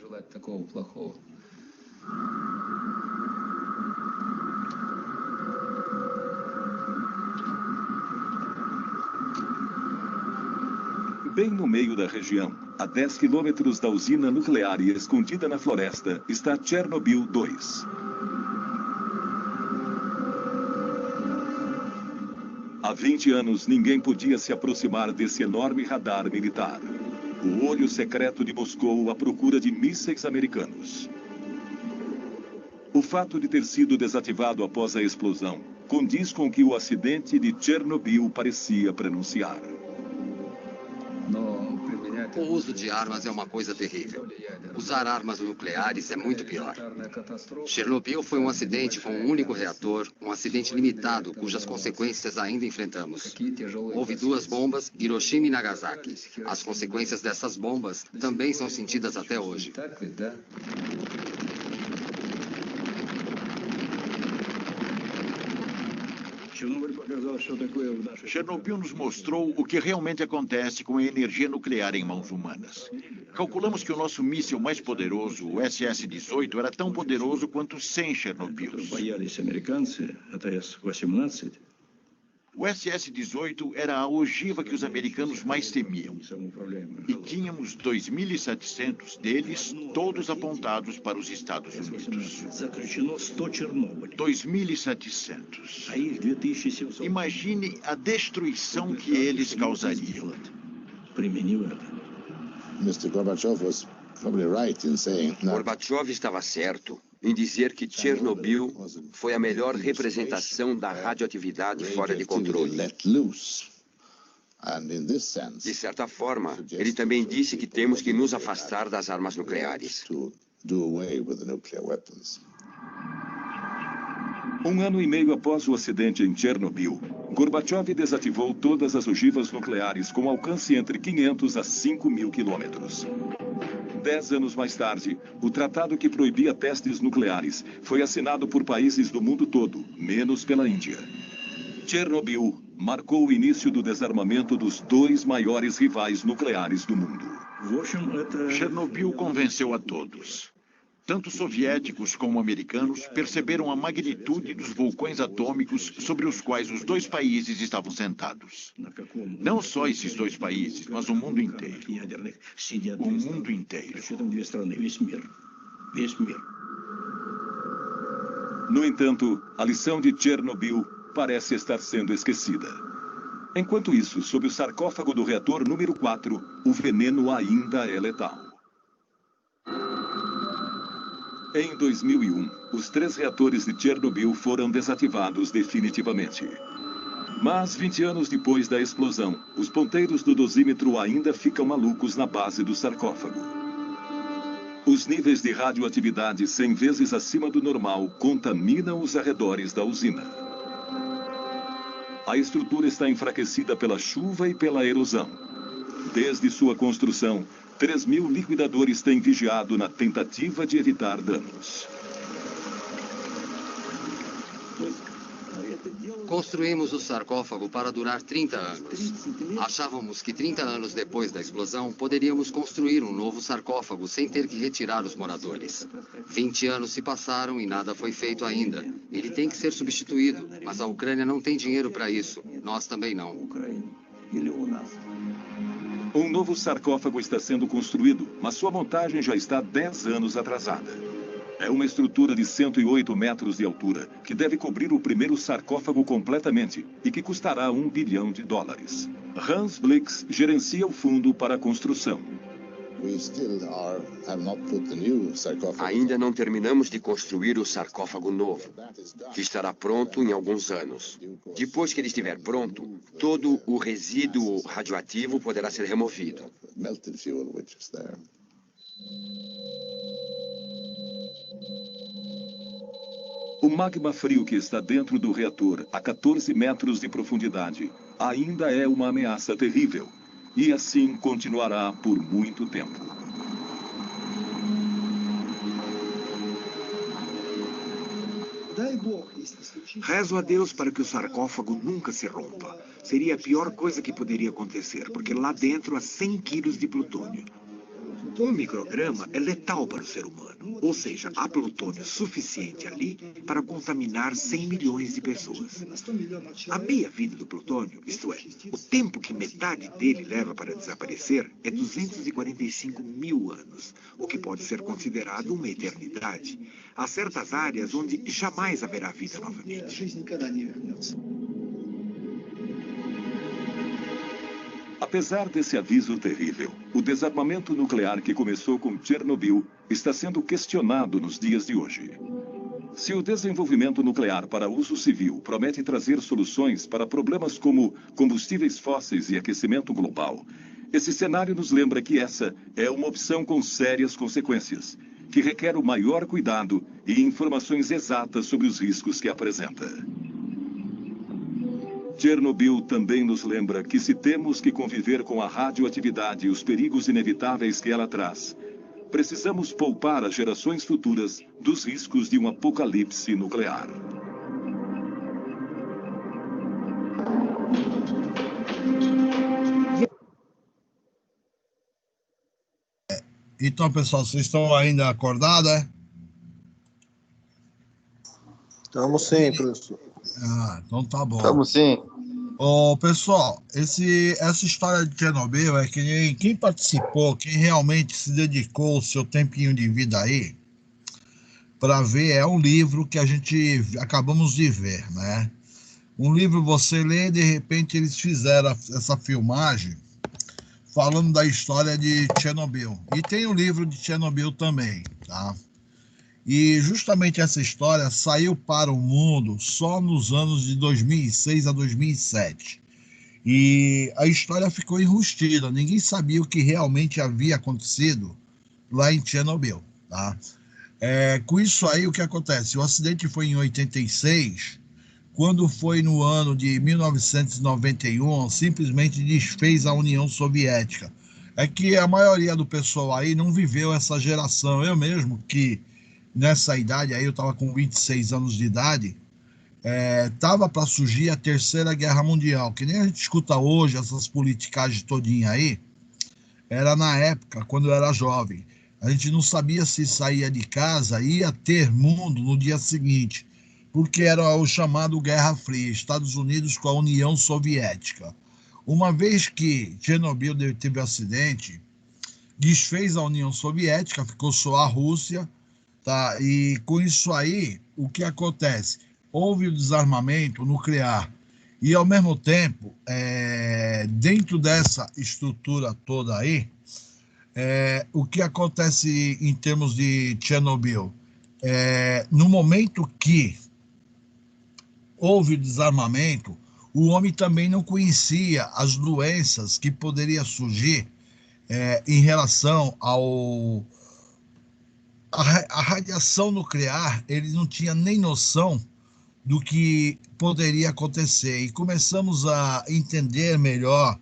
Speaker 6: Bem no meio da região, a 10 quilômetros da usina nuclear e escondida na floresta, está Chernobyl 2. Há 20 anos, ninguém podia se aproximar desse enorme radar militar. O olho secreto de Moscou à procura de mísseis americanos. O fato de ter sido desativado após a explosão condiz com o que o acidente de Chernobyl parecia prenunciar.
Speaker 10: O uso de armas é uma coisa terrível. Usar armas nucleares é muito pior. Chernobyl foi um acidente com um único reator, um acidente limitado, cujas consequências ainda enfrentamos. Houve 2 bombas, Hiroshima e Nagasaki. As consequências dessas bombas também são sentidas até hoje.
Speaker 16: Chernobyl nos mostrou o que realmente acontece com a energia nuclear em mãos humanas. Calculamos que o nosso míssil mais poderoso, o SS-18, era tão poderoso quanto 100 Chernobyls. O SS-18 era a ogiva que os americanos mais temiam. E tínhamos 2.700 deles, todos apontados para os Estados Unidos. 2.700. Imagine a destruição que eles causariam.
Speaker 14: Gorbachev estava certo em dizer que Chernobyl foi a melhor representação da radioatividade fora de controle. De certa forma, ele também disse que temos que nos afastar das armas nucleares.
Speaker 6: 1 ano e meio após o acidente em Chernobyl, Gorbachev desativou todas as ogivas nucleares com alcance entre 500 a 5.000 quilômetros. 10 anos mais tarde, o tratado que proibia testes nucleares foi assinado por países do mundo todo, menos pela Índia. Chernobyl marcou o início do desarmamento dos 2 maiores rivais nucleares do mundo.
Speaker 16: Chernobyl convenceu a todos. Tanto soviéticos como americanos perceberam a magnitude dos vulcões atômicos sobre os quais os dois países estavam sentados. Não só esses dois países, mas o mundo inteiro. O mundo inteiro.
Speaker 6: No entanto, a lição de Chernobyl parece estar sendo esquecida. Enquanto isso, sob o sarcófago do reator número 4, o veneno ainda é letal. Em 2001, os 3 reatores de Chernobyl foram desativados definitivamente. Mas 20 anos depois da explosão, os ponteiros do dosímetro ainda ficam malucos na base do sarcófago. Os níveis de radioatividade 100 vezes acima do normal contaminam os arredores da usina. A estrutura está enfraquecida pela chuva e pela erosão. Desde sua construção, 3.000 liquidadores têm vigiado na tentativa de evitar danos.
Speaker 10: Construímos o sarcófago para durar 30 anos. Achávamos que 30 anos depois da explosão, poderíamos construir um novo sarcófago sem ter que retirar os moradores. 20 anos se passaram e nada foi feito ainda. Ele tem que ser substituído, mas a Ucrânia não tem dinheiro para isso. Nós também não.
Speaker 6: Um novo sarcófago está sendo construído, mas sua montagem já está 10 anos atrasada. É uma estrutura de 108 metros de altura, que deve cobrir o primeiro sarcófago completamente e que custará $1 bilhão. Hans Blix gerencia o fundo para a construção.
Speaker 14: Ainda não terminamos de construir o sarcófago novo, que estará pronto em alguns anos. Depois que ele estiver pronto, todo o resíduo radioativo poderá ser removido.
Speaker 6: O magma frio que está dentro do reator, a 14 metros de profundidade, ainda é uma ameaça terrível. E assim continuará por muito tempo.
Speaker 15: Rezo a Deus para que o sarcófago nunca se rompa. Seria a pior coisa que poderia acontecer, porque lá dentro há 100 quilos de plutônio. 1 micrograma é letal para o ser humano, ou seja, há plutônio suficiente ali para contaminar 100 milhões de pessoas. A meia-vida do plutônio, isto é, o tempo que metade dele leva para desaparecer, é 245 mil anos, o que pode ser considerado uma eternidade. Há certas áreas onde jamais haverá vida novamente.
Speaker 6: Apesar desse aviso terrível, o desarmamento nuclear que começou com Chernobyl está sendo questionado nos dias de hoje. Se o desenvolvimento nuclear para uso civil promete trazer soluções para problemas como combustíveis fósseis e aquecimento global, esse cenário nos lembra que essa é uma opção com sérias consequências, que requer o maior cuidado e informações exatas sobre os riscos que apresenta. Chernobyl também nos lembra que se temos que conviver com a radioatividade e os perigos inevitáveis que ela traz, precisamos poupar as gerações futuras dos riscos de um apocalipse nuclear.
Speaker 1: Então, pessoal, vocês estão ainda acordados, é?
Speaker 4: Estamos sim, professor.
Speaker 1: Ah, então tá bom.
Speaker 4: Estamos sim.
Speaker 1: Ô, pessoal, essa história de Chernobyl é que quem participou, quem realmente se dedicou o seu tempinho de vida aí, para ver, é um livro que a gente acabamos de ver, né? Um livro você lê e de repente eles fizeram essa filmagem falando da história de Chernobyl. E tem o livro de Chernobyl também, tá? E justamente essa história saiu para o mundo só nos anos de 2006 a 2007. E a história ficou enrustida, ninguém sabia o que realmente havia acontecido lá em Chernobyl, tá? Com isso aí, o que acontece? O acidente foi em 86, quando foi no ano de 1991, simplesmente desfez a União Soviética. É que a maioria do pessoal aí não viveu essa geração. Eu mesmo, que nessa idade aí, eu estava com 26 anos de idade, estava para surgir a Terceira Guerra Mundial, que nem a gente escuta hoje, essas politicagens todinhas aí. era na época, quando eu era jovem. A gente não sabia se saía de casa e ia ter mundo no dia seguinte, porque era o chamado Guerra Fria, Estados Unidos com a União Soviética. Uma vez que Chernobyl teve acidente, desfez a União Soviética, ficou só a Rússia, tá? E com isso aí, o que acontece? Houve o desarmamento nuclear e, ao mesmo tempo, dentro dessa estrutura toda aí, o que acontece em termos de Chernobyl? No momento que houve o desarmamento, o homem também não conhecia as doenças que poderiam surgir em relação à radiação nuclear. Ele não tinha nem noção do que poderia acontecer. E começamos a entender melhor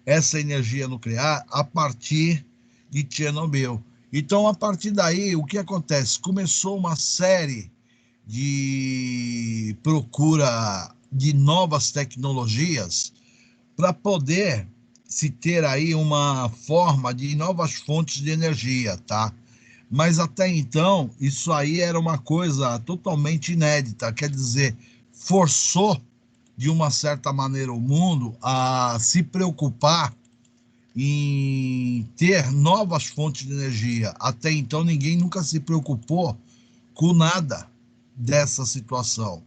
Speaker 1: essa energia nuclear a partir de Chernobyl. Então, a partir daí, o que acontece? Começou uma série de procura de novas tecnologias para poder se ter aí uma forma de novas fontes de energia, tá? Mas até então, isso aí era uma coisa totalmente inédita, quer dizer, forçou de uma certa maneira o mundo a se preocupar em ter novas fontes de energia. Até então, ninguém nunca se preocupou com nada dessa situação.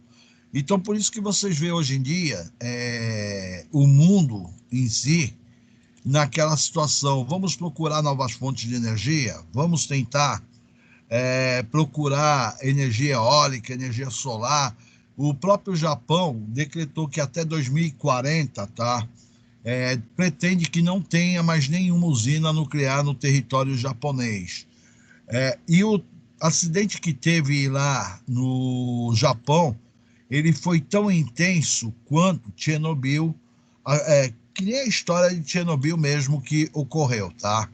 Speaker 1: Então, por isso que vocês veem hoje em dia o mundo em si naquela situação. Vamos procurar novas fontes de energia, vamos tentar procurar energia eólica, energia solar. O próprio Japão decretou que até 2040, tá? Pretende que não tenha mais nenhuma usina nuclear no território japonês. E o acidente que teve lá no Japão, ele foi tão intenso quanto Chernobyl, que nem a história de Chernobyl mesmo que ocorreu, tá?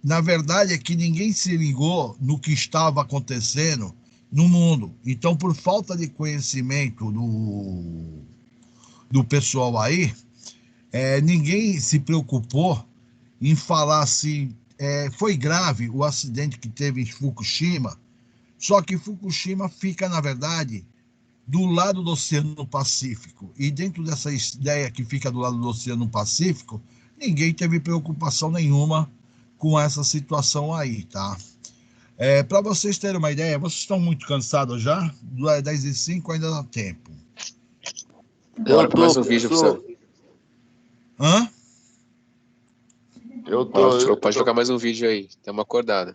Speaker 1: Na verdade é que ninguém se ligou no que estava acontecendo no mundo. Então, por falta de conhecimento do pessoal aí, ninguém se preocupou em falar assim. Foi grave o acidente que teve em Fukushima, só que Fukushima fica, na verdade, do lado do Oceano Pacífico. E dentro dessa ideia que fica do lado do Oceano Pacífico, ninguém teve preocupação nenhuma com essa situação aí, tá? Para vocês terem uma ideia, vocês estão muito cansados já? 10h05 ainda dá tempo.
Speaker 3: Bora para mais um vídeo, professor.
Speaker 1: Hã?
Speaker 3: Pode jogar mais um vídeo aí, estamos acordados.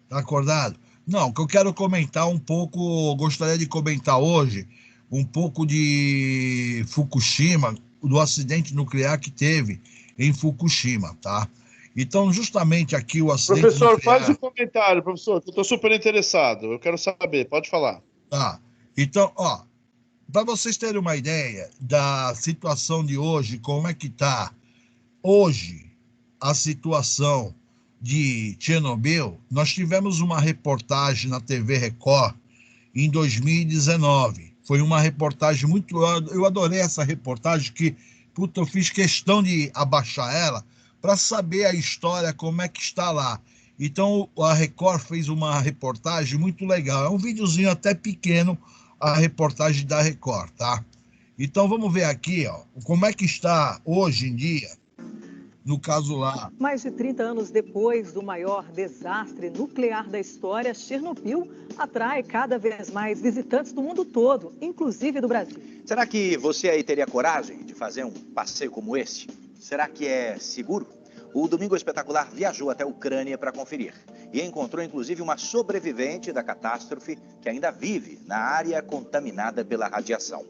Speaker 1: Tá acordado? Não, que eu quero comentar um pouco, gostaria de comentar hoje, um pouco de Fukushima, do acidente nuclear que teve em Fukushima, tá? Então, justamente aqui o acidente
Speaker 22: nuclear...
Speaker 1: Professor,
Speaker 22: faz um comentário, professor, que eu estou super interessado, eu quero saber, pode falar.
Speaker 1: Tá, então, ó, para vocês terem uma ideia da situação de hoje, como é que está hoje a situação de Chernobyl, nós tivemos uma reportagem na TV Record em 2019. Foi uma reportagem muito... Eu adorei essa reportagem, que, puta, eu fiz questão de abaixar ela para saber a história, como é que está lá. Então, a Record fez uma reportagem muito legal. É um videozinho até pequeno, a reportagem da Record, tá? Então, vamos ver aqui, ó, como é que está hoje em dia, no caso lá.
Speaker 23: Mais de 30 anos depois do maior desastre nuclear da história, Chernobyl atrai cada vez mais visitantes do mundo todo, inclusive do Brasil.
Speaker 24: Será que você aí teria coragem de fazer um passeio como esse? Será que é seguro? O Domingo Espetacular viajou até a Ucrânia para conferir e encontrou inclusive uma sobrevivente da catástrofe que ainda vive na área contaminada pela radiação.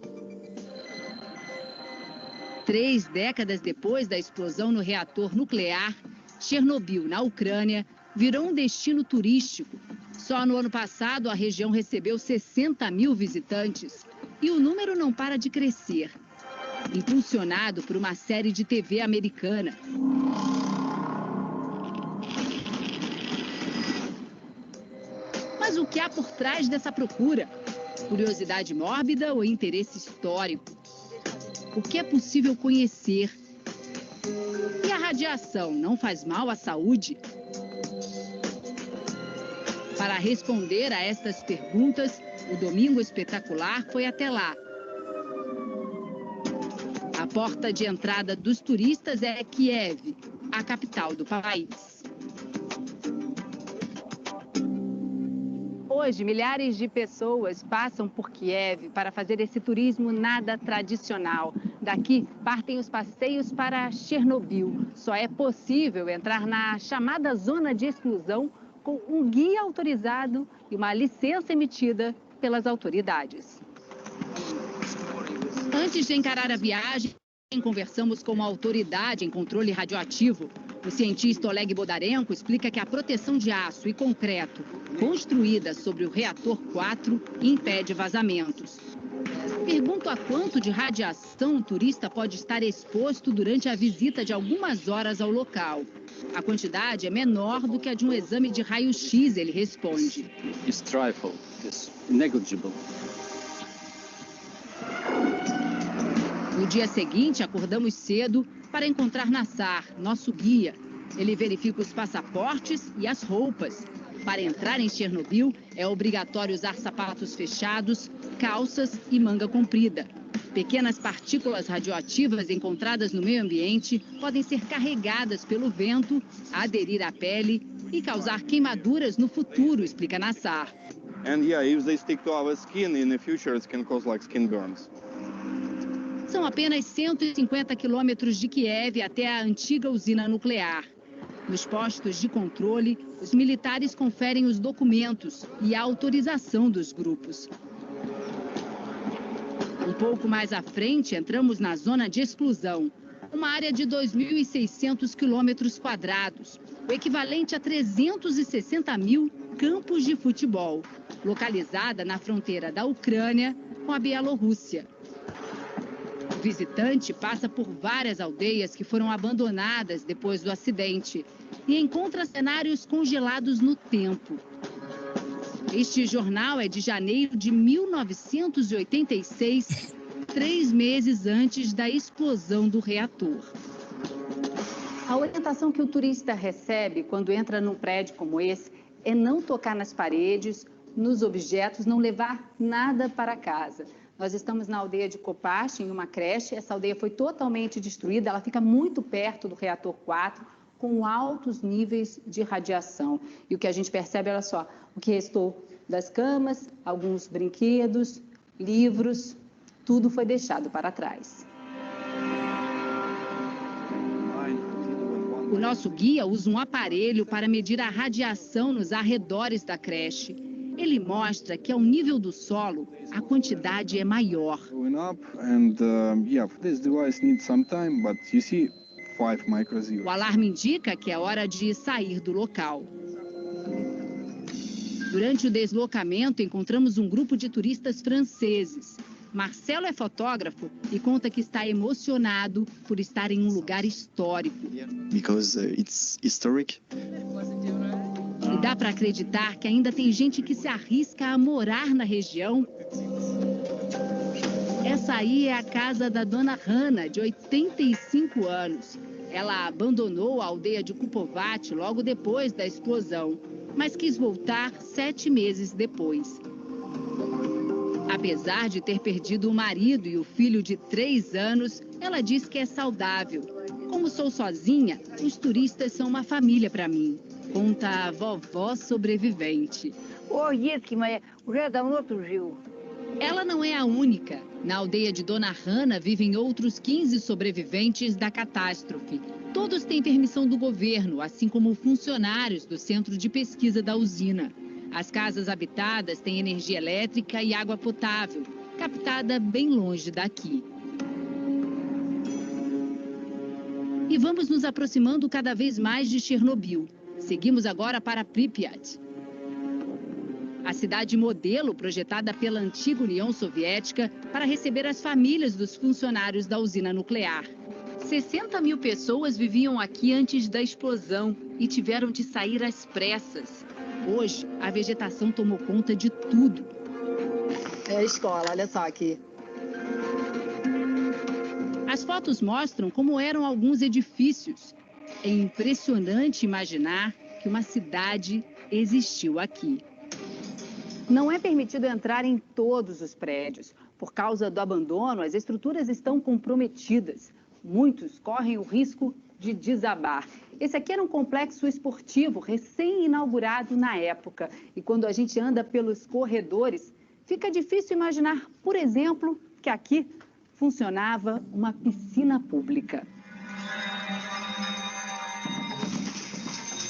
Speaker 25: 3 décadas depois da explosão no reator nuclear, Chernobyl, na Ucrânia, virou um destino turístico. Só no ano passado, a região recebeu 60 mil visitantes. E o número não para de crescer. Impulsionado por uma série de TV americana. Mas o que há por trás dessa procura? Curiosidade mórbida ou interesse histórico? O que é possível conhecer? E a radiação não faz mal à saúde? Para responder a estas perguntas, o Domingo Espetacular foi até lá. A porta de entrada dos turistas é Kiev, a capital do país. Hoje, milhares de pessoas passam por Kiev para fazer esse turismo nada tradicional. Daqui partem os passeios para Chernobyl. Só é possível entrar na chamada zona de exclusão com um guia autorizado e uma licença emitida pelas autoridades. Antes de encarar a viagem, conversamos com uma autoridade em controle radioativo. O cientista Oleg Bodarenko explica que a proteção de aço e concreto construída sobre o reator 4 impede vazamentos. Pergunto a quanto de radiação o turista pode estar exposto durante a visita de algumas horas ao local. A quantidade é menor do que a de um exame de raio-x, ele responde.
Speaker 5: It's trifle, it's negligible.
Speaker 25: No dia seguinte, acordamos cedo para encontrar Nassar, nosso guia. Ele verifica os passaportes e as roupas. Para entrar em Chernobyl, é obrigatório usar sapatos fechados, calças e manga comprida. Pequenas partículas radioativas encontradas no meio ambiente podem ser carregadas pelo vento, aderir à pele e causar queimaduras no futuro, explica Nassar.
Speaker 7: And yeah, if they stick to our skin in the future, it can cause like skin burns.
Speaker 25: São apenas 150 quilômetros de Kiev até a antiga usina nuclear. Nos postos de controle, os militares conferem os documentos e a autorização dos grupos. Um pouco mais à frente, entramos na zona de exclusão, uma área de 2.600 quilômetros quadrados, o equivalente a 360 mil campos de futebol, localizada na fronteira da Ucrânia com a Bielorrússia. O visitante passa por várias aldeias que foram abandonadas depois do acidente e encontra cenários congelados no tempo. Este jornal é de janeiro de 1986, 3 meses antes da explosão do reator. A orientação que o turista recebe quando entra num prédio como esse é não tocar nas paredes, nos objetos, não levar nada para casa. Nós estamos na aldeia de Kopach, em uma creche. Essa aldeia foi totalmente destruída, ela fica muito perto do reator 4, com altos níveis de radiação. E o que a gente percebe, olha só, o que restou das camas, alguns brinquedos, livros, tudo foi deixado para trás. O nosso guia usa um aparelho para medir a radiação nos arredores da creche. Ele mostra que, ao nível do solo, a quantidade é maior. O alarme indica que é hora de sair do local. Durante o deslocamento, encontramos um grupo de turistas franceses. Marcelo é fotógrafo e conta que está emocionado por estar em um lugar histórico.
Speaker 9: Because it's historic.
Speaker 25: E dá para acreditar que ainda tem gente que se arrisca a morar na região. Essa aí é a casa da dona Hanna, de 85 anos. Ela abandonou a aldeia de Kupovac logo depois da explosão, mas quis voltar 7 meses depois. Apesar de ter perdido o marido e o filho de 3 anos, ela diz que é saudável. Como sou sozinha, os turistas são uma família para mim, conta a vovó sobrevivente. Ela não é a única. Na aldeia de Dona Hanna vivem outros 15 sobreviventes da catástrofe. Todos têm permissão do governo, assim como funcionários do centro de pesquisa da usina. As casas habitadas têm energia elétrica e água potável, captada bem longe daqui. E vamos nos aproximando cada vez mais de Chernobyl. Seguimos agora para Pripyat. A cidade modelo projetada pela antiga União Soviética para receber as famílias dos funcionários da usina nuclear. 60 mil pessoas viviam aqui antes da explosão e tiveram de sair às pressas. Hoje, a vegetação tomou conta de tudo. É a escola, olha só aqui. As fotos mostram como eram alguns edifícios. É impressionante imaginar que uma cidade existiu aqui.
Speaker 23: Não é permitido entrar em todos os prédios. Por causa do abandono, as estruturas estão comprometidas. Muitos correm o risco de desabar. Esse aqui era um complexo esportivo recém-inaugurado na época. E quando a gente anda pelos corredores, fica difícil imaginar, por exemplo, que aqui funcionava uma piscina pública.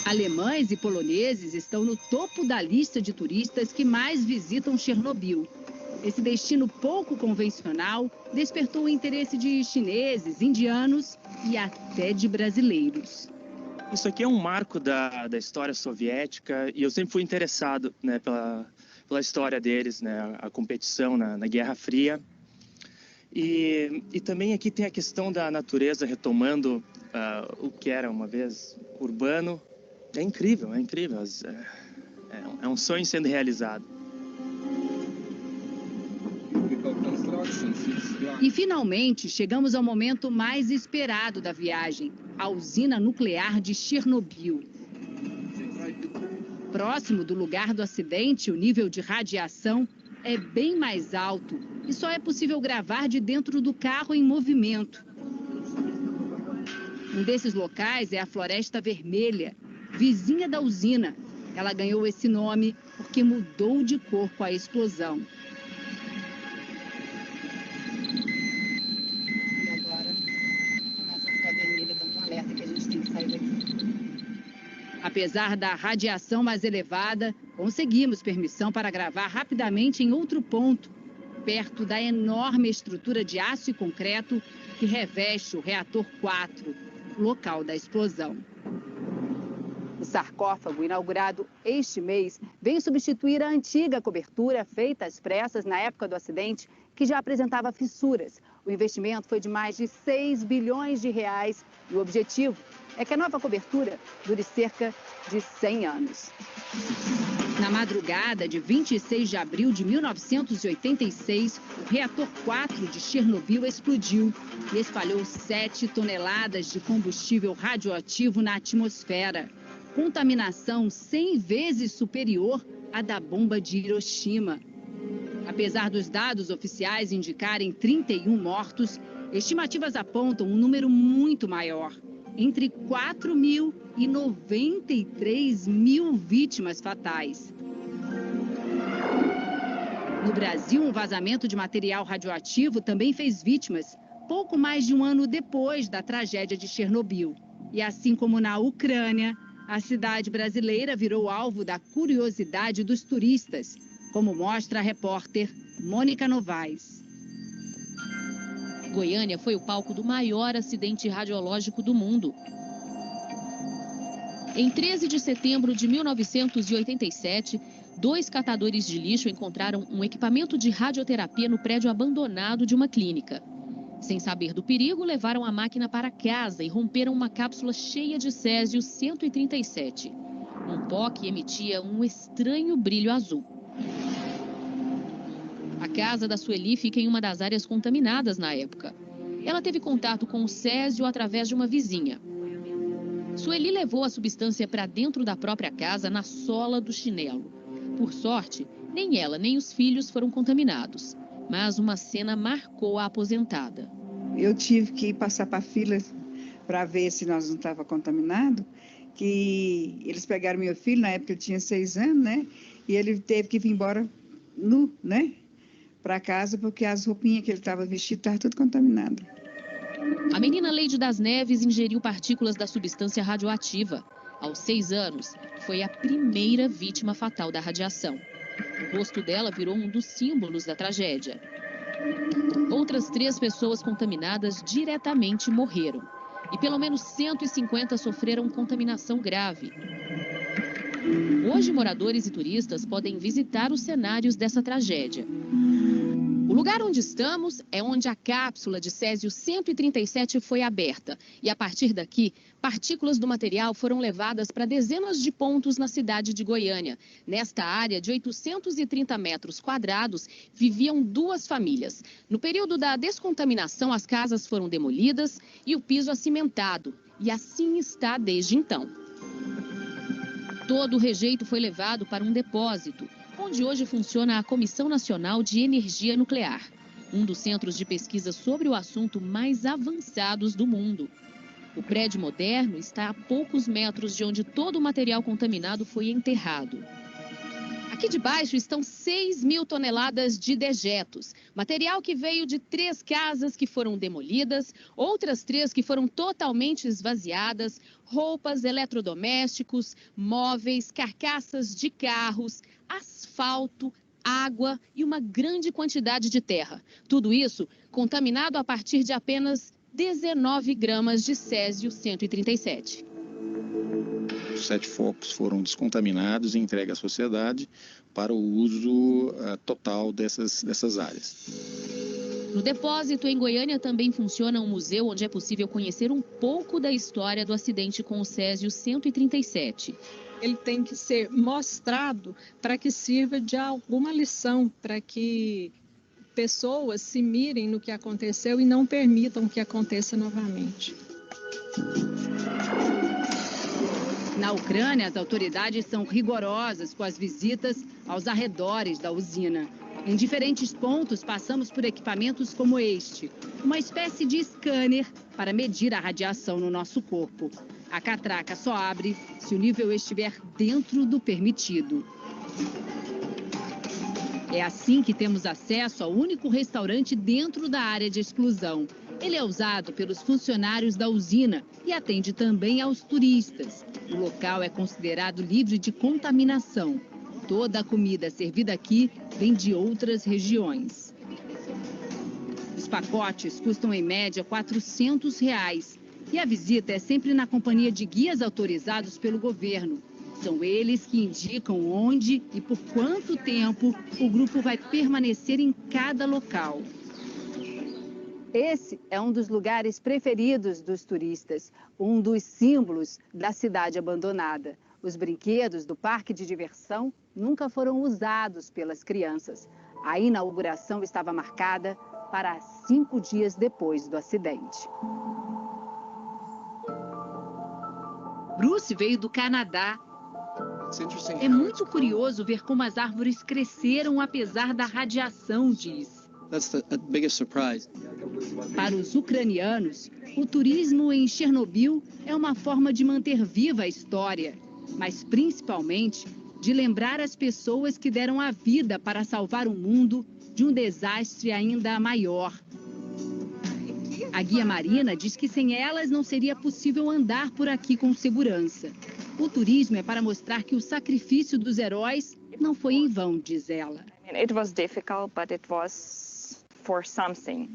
Speaker 25: Alemães e poloneses estão no topo da lista de turistas que mais visitam Chernobyl. Esse destino pouco convencional despertou o interesse de chineses, indianos e até de brasileiros.
Speaker 11: Isso aqui é um marco da história soviética e eu sempre fui interessado, né, pela história deles, né, a competição na Guerra Fria. E também aqui tem a questão da natureza retomando o que era uma vez urbano. É incrível, é incrível. É um sonho sendo realizado.
Speaker 25: E finalmente chegamos ao momento mais esperado da viagem, a usina nuclear de Chernobyl. Próximo do lugar do acidente, o nível de radiação é bem mais alto e só é possível gravar de dentro do carro em movimento. Um desses locais é a Floresta Vermelha, vizinha da usina. Ela ganhou esse nome porque mudou de cor com a explosão. E agora começa a ficar vermelha, dando um alerta que a gente tem que sair daqui. Apesar da radiação mais elevada, conseguimos permissão para gravar rapidamente em outro ponto, perto da enorme estrutura de aço e concreto que reveste o reator 4, local da explosão. O sarcófago, inaugurado este mês, vem substituir a antiga cobertura feita às pressas na época do acidente, que já apresentava fissuras. O investimento foi de mais de 6 bilhões de reais e o objetivo é que a nova cobertura dure cerca de 100 anos. Na madrugada de 26 de abril de 1986, o reator 4 de Chernobyl explodiu e espalhou 7 toneladas de combustível radioativo na atmosfera. Contaminação 100 vezes superior à da bomba de Hiroshima. Apesar dos dados oficiais indicarem 31 mortos, estimativas apontam um número muito maior, entre 4 mil e 93 mil vítimas fatais. No Brasil, um vazamento de material radioativo também fez vítimas, pouco mais de um ano depois da tragédia de Chernobyl. E assim como na Ucrânia, a cidade brasileira virou alvo da curiosidade dos turistas, como mostra a repórter Mônica Novaes.
Speaker 12: Goiânia foi o palco do maior acidente radiológico do mundo. Em 13 de setembro de 1987, 2 catadores de lixo encontraram um equipamento de radioterapia no prédio abandonado de uma clínica. Sem saber do perigo, levaram a máquina para casa e romperam uma cápsula cheia de césio-137, um pó que emitia um estranho brilho azul. A casa da Sueli fica em uma das áreas contaminadas na época. Ela teve contato com o césio através de uma vizinha. Sueli levou a substância para dentro da própria casa na sola do chinelo. Por sorte, nem ela nem os filhos foram contaminados. Mas uma cena marcou a aposentada.
Speaker 17: Eu tive que passar para a fila para ver se nós não estávamos contaminados, que eles pegaram meu filho, na época ele tinha 6 anos, né? E ele teve que vir embora nu, né? Para casa, porque as roupinhas que ele estava vestido estavam tudo contaminadas.
Speaker 12: A menina Leide das Neves ingeriu partículas da substância radioativa. Aos 6 anos, foi a primeira vítima fatal da radiação. O rosto dela virou um dos símbolos da tragédia. Outras 3 pessoas contaminadas diretamente morreram. E pelo menos 150 sofreram contaminação grave. Hoje, moradores e turistas podem visitar os cenários dessa tragédia. O lugar onde estamos é onde a cápsula de césio-137 foi aberta. E a partir daqui, partículas do material foram levadas para dezenas de pontos na cidade de Goiânia. Nesta área de 830 metros quadrados, viviam 2 famílias. No período da descontaminação, as casas foram demolidas e o piso acimentado. e assim está desde então. Todo o rejeito foi levado para um depósito, onde hoje funciona a Comissão Nacional de Energia Nuclear, um dos centros de pesquisa sobre o assunto mais avançados do mundo. O prédio moderno está a poucos metros de onde todo o material contaminado foi enterrado. Aqui debaixo estão 6.000 toneladas de dejetos, material que veio de 3 casas que foram demolidas, outras 3 que foram totalmente esvaziadas, roupas, eletrodomésticos, móveis, carcaças de carros, asfalto, água e uma grande quantidade de terra. Tudo isso contaminado a partir de apenas 19 gramas de césio 137.
Speaker 2: Os 7 focos foram descontaminados e entregues à sociedade para o uso total dessas áreas.
Speaker 12: No depósito, em Goiânia, também funciona um museu onde é possível conhecer um pouco da história do acidente com o césio 137.
Speaker 13: Ele tem que ser mostrado para que sirva de alguma lição, para que pessoas se mirem no que aconteceu e não permitam que aconteça novamente.
Speaker 25: Na Ucrânia, as autoridades são rigorosas com as visitas aos arredores da usina. Em diferentes pontos, passamos por equipamentos como este, uma espécie de scanner para medir a radiação no nosso corpo. A catraca só abre se o nível estiver dentro do permitido. É assim que temos acesso ao único restaurante dentro da área de exclusão. Ele é usado pelos funcionários da usina e atende também aos turistas. O local é considerado livre de contaminação. Toda a comida servida aqui vem de outras regiões. Os pacotes custam em média R$ 400 e a visita é sempre na companhia de guias autorizados pelo governo. São eles que indicam onde e por quanto tempo o grupo vai permanecer em cada local. Esse é um dos lugares preferidos dos turistas, um dos símbolos da cidade abandonada. Os brinquedos do parque de diversão nunca foram usados pelas crianças. A inauguração estava marcada para 5 dias depois do acidente. Bruce veio do Canadá. É muito curioso ver como as árvores cresceram apesar da radiação, diz.
Speaker 5: That's the biggest surprise.
Speaker 25: Para os ucranianos, o turismo em Chernobyl é uma forma de manter viva a história, mas principalmente de lembrar as pessoas que deram a vida para salvar o mundo de um desastre ainda maior. A guia Marina diz que sem elas não seria possível andar por aqui com segurança. O turismo é para mostrar que o sacrifício dos heróis não foi em vão, diz ela.
Speaker 18: It was difficult, but it was for something.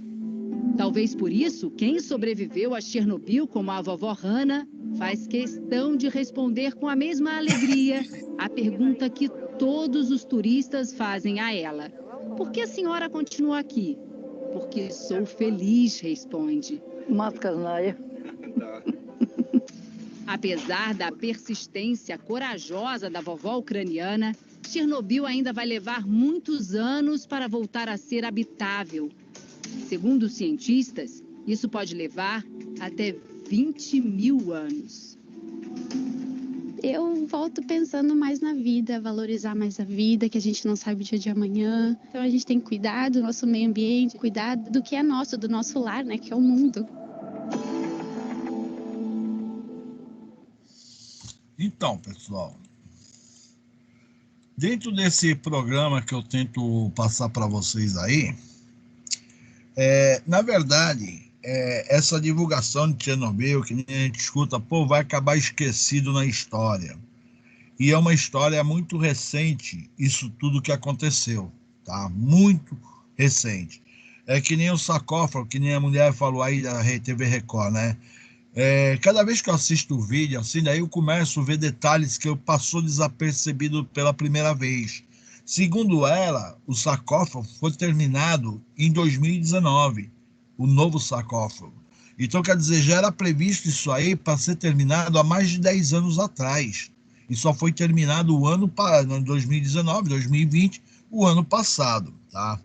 Speaker 25: Talvez por isso, quem sobreviveu a Chernobyl, como a vovó Hannah, faz questão de responder com a mesma alegria a pergunta que todos os turistas fazem a ela. Por que a senhora continua aqui? Porque sou feliz, responde. Apesar da persistência corajosa da vovó ucraniana, Chernobyl ainda vai levar muitos anos para voltar a ser habitável. Segundo os cientistas, isso pode levar até 20.000 anos.
Speaker 20: Eu volto pensando mais na vida, valorizar mais a vida, que a gente não sabe o dia de amanhã. Então a gente tem que cuidar do nosso meio ambiente, cuidar do que é nosso, do nosso lar, né, que é o mundo.
Speaker 1: Então, pessoal, dentro desse programa que eu tento passar para vocês aí, na verdade, essa divulgação de Chernobyl, que a gente escuta, vai acabar esquecido na história. E é uma história muito recente, isso tudo que aconteceu, tá? Muito recente. É que nem o sarcófago, que nem a mulher falou aí da TV Record, né? Cada vez que eu assisto o vídeo, assim, daí eu começo a ver detalhes que eu passou desapercebido pela primeira vez. Segundo ela, o sarcófago foi terminado em 2019, o novo sarcófago. Então, quer dizer, já era previsto isso aí para ser terminado há mais de 10 anos atrás. E só foi terminado em 2019, 2020, o ano passado, tá?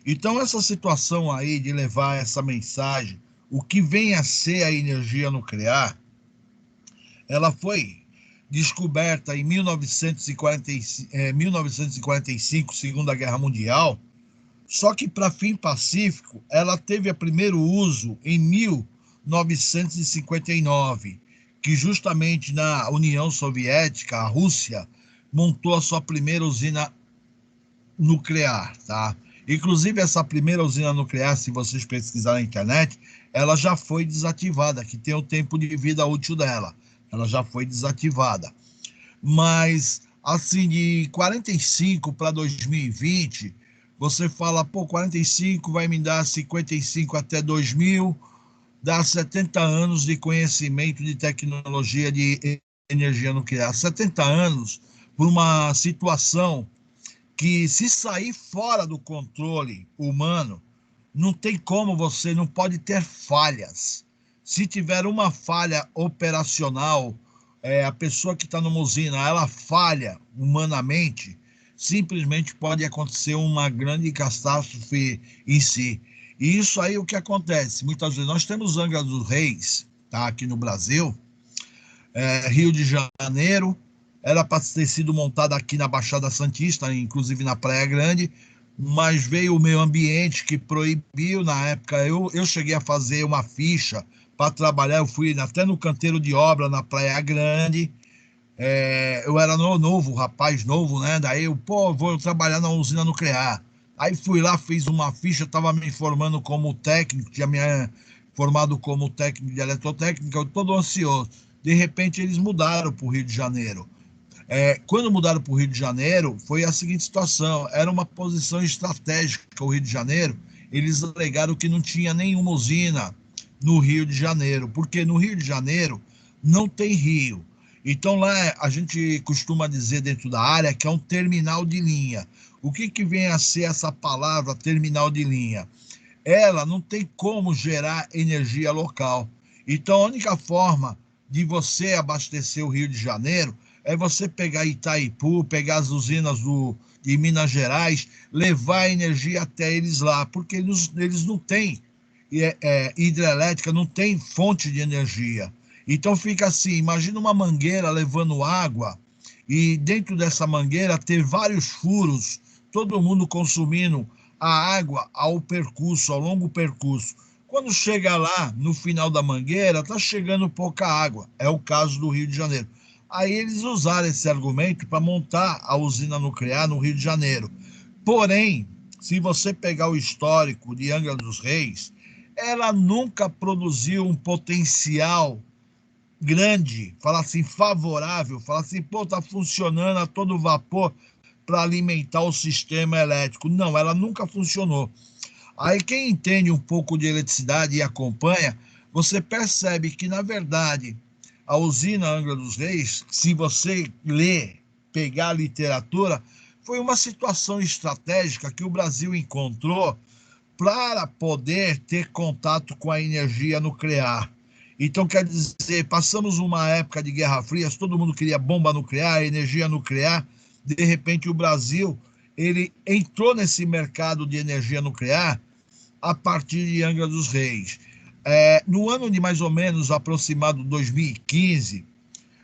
Speaker 1: Então, essa situação aí de levar essa mensagem, o que vem a ser a energia nuclear, ela foi descoberta em 1945, Segunda Guerra Mundial, só que para fim pacífico, ela teve o primeiro uso em 1959, que justamente na União Soviética, a Rússia, montou a sua primeira usina nuclear, tá? Inclusive, essa primeira usina nuclear, se vocês pesquisarem na internet, ela já foi desativada, que tem o tempo de vida útil dela. Ela já foi desativada. Mas, assim, de 45 para 2020, você fala, pô, 45 vai me dar 55 até 2000, dá 70 anos de conhecimento de tecnologia de energia nuclear. 70 anos por uma situação que, se sair fora do controle humano, não tem como, você não pode ter falhas. Se tiver uma falha operacional, a pessoa que está numa usina, ela falha humanamente, simplesmente pode acontecer uma grande catástrofe em si. E isso aí, o que acontece? Muitas vezes nós temos Angra dos Reis, tá, aqui no Brasil, Rio de Janeiro, era para ter sido montada aqui na Baixada Santista, inclusive na Praia Grande, mas veio o meio ambiente que proibiu. Na época, eu cheguei a fazer uma ficha para trabalhar, eu fui até no canteiro de obra na Praia Grande, eu era novo, rapaz novo, né? Daí eu, vou trabalhar na usina nuclear. Aí fui lá, fiz uma ficha, estava me formando como técnico, tinha me formado como técnico de eletrotécnica, eu todo ansioso. De repente, eles mudaram para o Rio de Janeiro. Quando mudaram para o Rio de Janeiro, foi a seguinte situação: era uma posição estratégica o Rio de Janeiro. Eles alegaram que não tinha nenhuma usina no Rio de Janeiro, porque no Rio de Janeiro não tem rio. Então lá a gente costuma dizer dentro da área que é um terminal de linha. O que vem a ser essa palavra terminal de linha? Ela não tem como gerar energia local. Então a única forma de você abastecer o Rio de Janeiro é você pegar Itaipu, pegar as usinas de Minas Gerais, levar a energia até eles lá, porque eles não têm hidrelétrica, não tem fonte de energia. Então fica assim, imagina uma mangueira levando água e dentro dessa mangueira ter vários furos, todo mundo consumindo a água ao longo percurso. Quando chega lá, no final da mangueira, está chegando pouca água. É o caso do Rio de Janeiro. Aí eles usaram esse argumento para montar a usina nuclear no Rio de Janeiro. Porém, se você pegar o histórico de Angra dos Reis, ela nunca produziu um potencial grande, falar assim, favorável, falar assim, está funcionando a todo vapor para alimentar o sistema elétrico. Não, ela nunca funcionou. Aí quem entende um pouco de eletricidade e acompanha, você percebe que, na verdade, a usina Angra dos Reis, se você ler, pegar a literatura, foi uma situação estratégica que o Brasil encontrou para poder ter contato com a energia nuclear. Então, quer dizer, passamos uma época de Guerra Fria, todo mundo queria bomba nuclear, energia nuclear. De repente, o Brasil ele entrou nesse mercado de energia nuclear a partir de Angra dos Reis. No ano de mais ou menos aproximado 2015,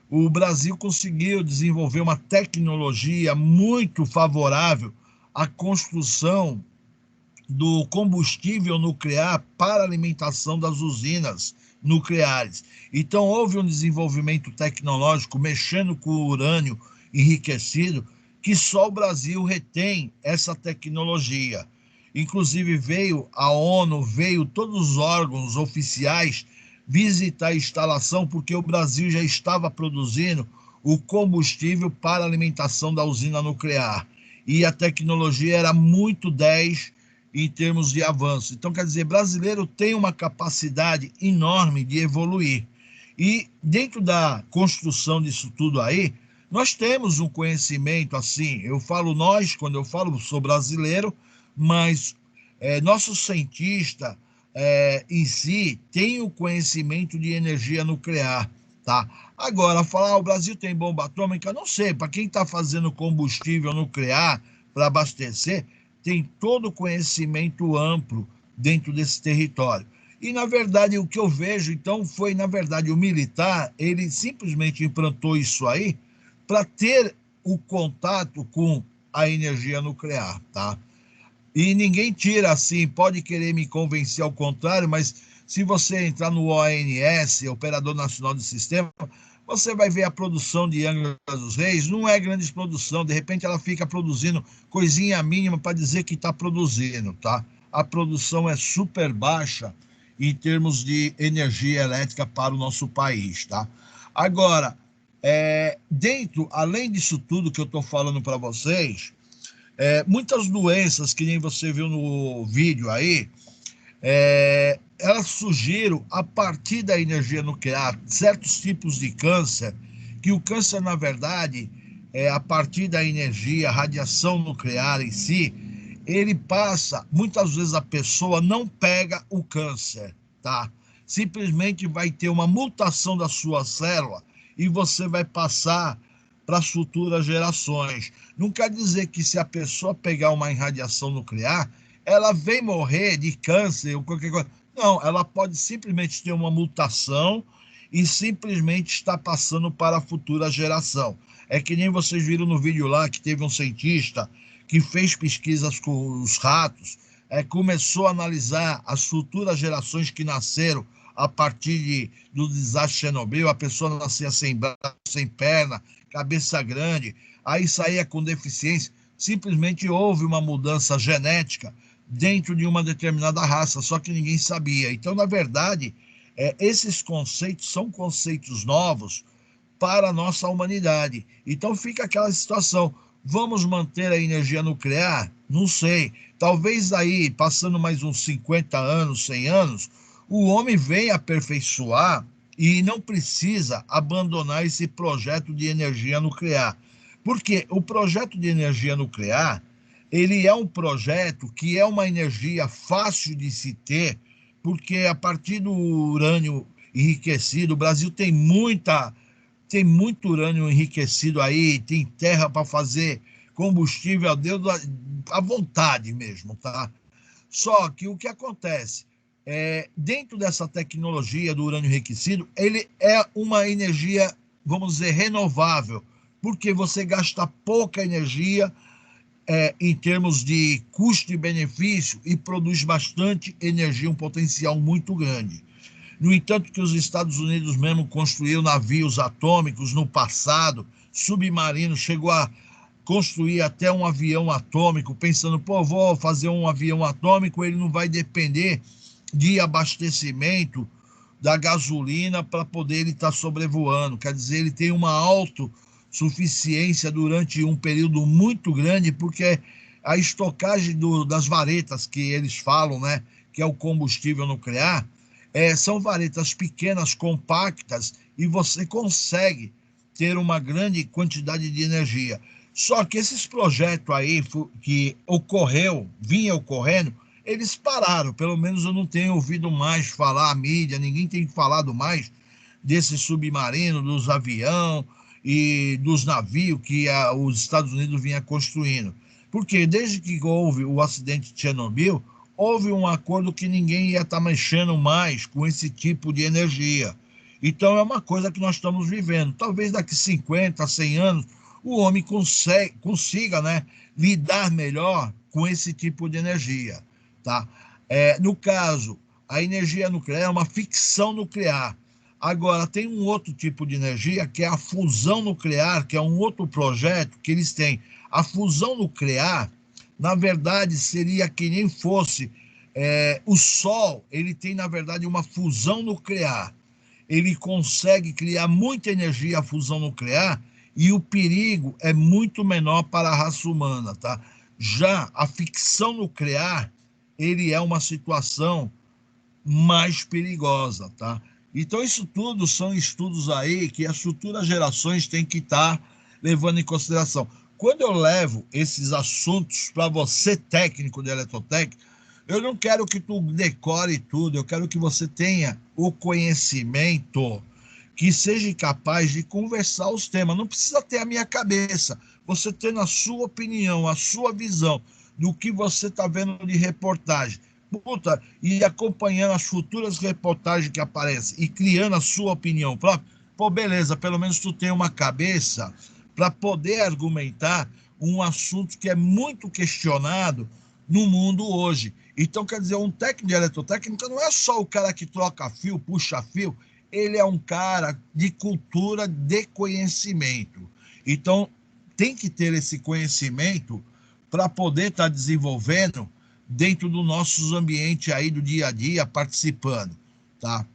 Speaker 1: o Brasil conseguiu desenvolver uma tecnologia muito favorável à construção do combustível nuclear para alimentação das usinas nucleares. Então, houve um desenvolvimento tecnológico mexendo com o urânio enriquecido, que só o Brasil retém essa tecnologia. Inclusive veio a ONU, veio todos os órgãos oficiais visitar a instalação, porque o Brasil já estava produzindo o combustível para a alimentação da usina nuclear. E a tecnologia era muito 10 em termos de avanço. Então, quer dizer, brasileiro tem uma capacidade enorme de evoluir. E dentro da construção disso tudo aí, nós temos um conhecimento assim, eu falo nós, quando eu falo, sou brasileiro, mas nosso cientista em si tem o conhecimento de energia nuclear, tá? Agora, falar o Brasil tem bomba atômica, não sei, para quem está fazendo combustível nuclear para abastecer, tem todo o conhecimento amplo dentro desse território. E, na verdade, o que eu vejo, então, foi, na verdade, o militar, ele simplesmente implantou isso aí para ter o contato com a energia nuclear, tá? E ninguém tira assim, pode querer me convencer ao contrário, mas se você entrar no ONS, Operador Nacional de Sistema, você vai ver a produção de Angra dos Reis, não é grande produção, de repente ela fica produzindo coisinha mínima para dizer que está produzindo, tá? A produção é super baixa em termos de energia elétrica para o nosso país, tá? Agora, além disso tudo que eu estou falando para vocês, muitas doenças, que nem você viu no vídeo aí, elas surgiram a partir da energia nuclear, certos tipos de câncer, que o câncer, na verdade, a partir da energia, radiação nuclear em si, ele passa, muitas vezes a pessoa não pega o câncer, tá? Simplesmente vai ter uma mutação da sua célula e você vai passar para as futuras gerações. Não quer dizer que se a pessoa pegar uma irradiação nuclear, ela vem morrer de câncer ou qualquer coisa. Não, ela pode simplesmente ter uma mutação e simplesmente estar passando para a futura geração. É que nem vocês viram no vídeo lá que teve um cientista que fez pesquisas com os ratos, começou a analisar as futuras gerações que nasceram a partir do desastre de Chernobyl. A pessoa nascia sem braço, sem perna, cabeça grande, aí saía com deficiência. Simplesmente houve uma mudança genética dentro de uma determinada raça, só que ninguém sabia. Então, na verdade, esses conceitos são conceitos novos para a nossa humanidade. Então fica aquela situação, vamos manter a energia nuclear? Não sei. Talvez aí, passando mais uns 50 anos, 100 anos, o homem venha aperfeiçoar e não precisa abandonar esse projeto de energia nuclear. Porque o projeto de energia nuclear, ele é um projeto que é uma energia fácil de se ter, porque a partir do urânio enriquecido, o Brasil tem muito urânio enriquecido aí, tem terra para fazer combustível, Deus, à vontade mesmo, tá? Só que o que acontece? Dentro dessa tecnologia do urânio enriquecido, ele é uma energia, vamos dizer, renovável, porque você gasta pouca energia em termos de custo e benefício e produz bastante energia, um potencial muito grande. No entanto, que os Estados Unidos mesmo construíram navios atômicos no passado, submarinos, chegou a construir até um avião atômico, pensando, vou fazer um avião atômico, ele não vai depender de abastecimento da gasolina para poder ele estar sobrevoando. Quer dizer, ele tem uma autossuficiência durante um período muito grande, porque a estocagem das varetas que eles falam, né, que é o combustível nuclear, são varetas pequenas, compactas, e você consegue ter uma grande quantidade de energia. Só que esses projetos aí que vinha ocorrendo, eles pararam. Pelo menos eu não tenho ouvido mais falar, a mídia, ninguém tem falado mais desse submarino, dos aviões e dos navios que os Estados Unidos vinha construindo. Porque desde que houve o acidente de Chernobyl, houve um acordo que ninguém ia estar mexendo mais com esse tipo de energia. Então é uma coisa que nós estamos vivendo. Talvez daqui 50, 100 anos, o homem consiga, né, lidar melhor com esse tipo de energia. Tá? No caso, a energia nuclear é uma ficção nuclear. Agora, tem um outro tipo de energia, que é a fusão nuclear, que é um outro projeto que eles têm. A fusão nuclear, na verdade, seria que nem fosse o Sol, ele tem, na verdade, uma fusão nuclear. Ele consegue criar muita energia, a fusão nuclear, e o perigo é muito menor para a raça humana, tá? Já a ficção nuclear, ele é uma situação mais perigosa, tá? Então, isso tudo são estudos aí que as futuras gerações têm que estar levando em consideração. Quando eu levo esses assuntos para você, técnico de eletrotécnica, eu não quero que tu decore tudo, eu quero que você tenha o conhecimento, que seja capaz de conversar os temas. Não precisa ter a minha cabeça, você tendo a sua opinião, a sua visão do que você está vendo de reportagem. puta, e acompanhando as futuras reportagens que aparecem e criando a sua opinião própria, pô, beleza, pelo menos tu tem uma cabeça para poder argumentar um assunto que é muito questionado no mundo hoje. Então, quer dizer, um técnico de eletrotécnica não é só o cara que troca fio, puxa fio, ele é um cara de cultura, de conhecimento. Então, tem que ter esse conhecimento para poder estar desenvolvendo dentro do nosso ambiente aí do dia a dia, participando, tá?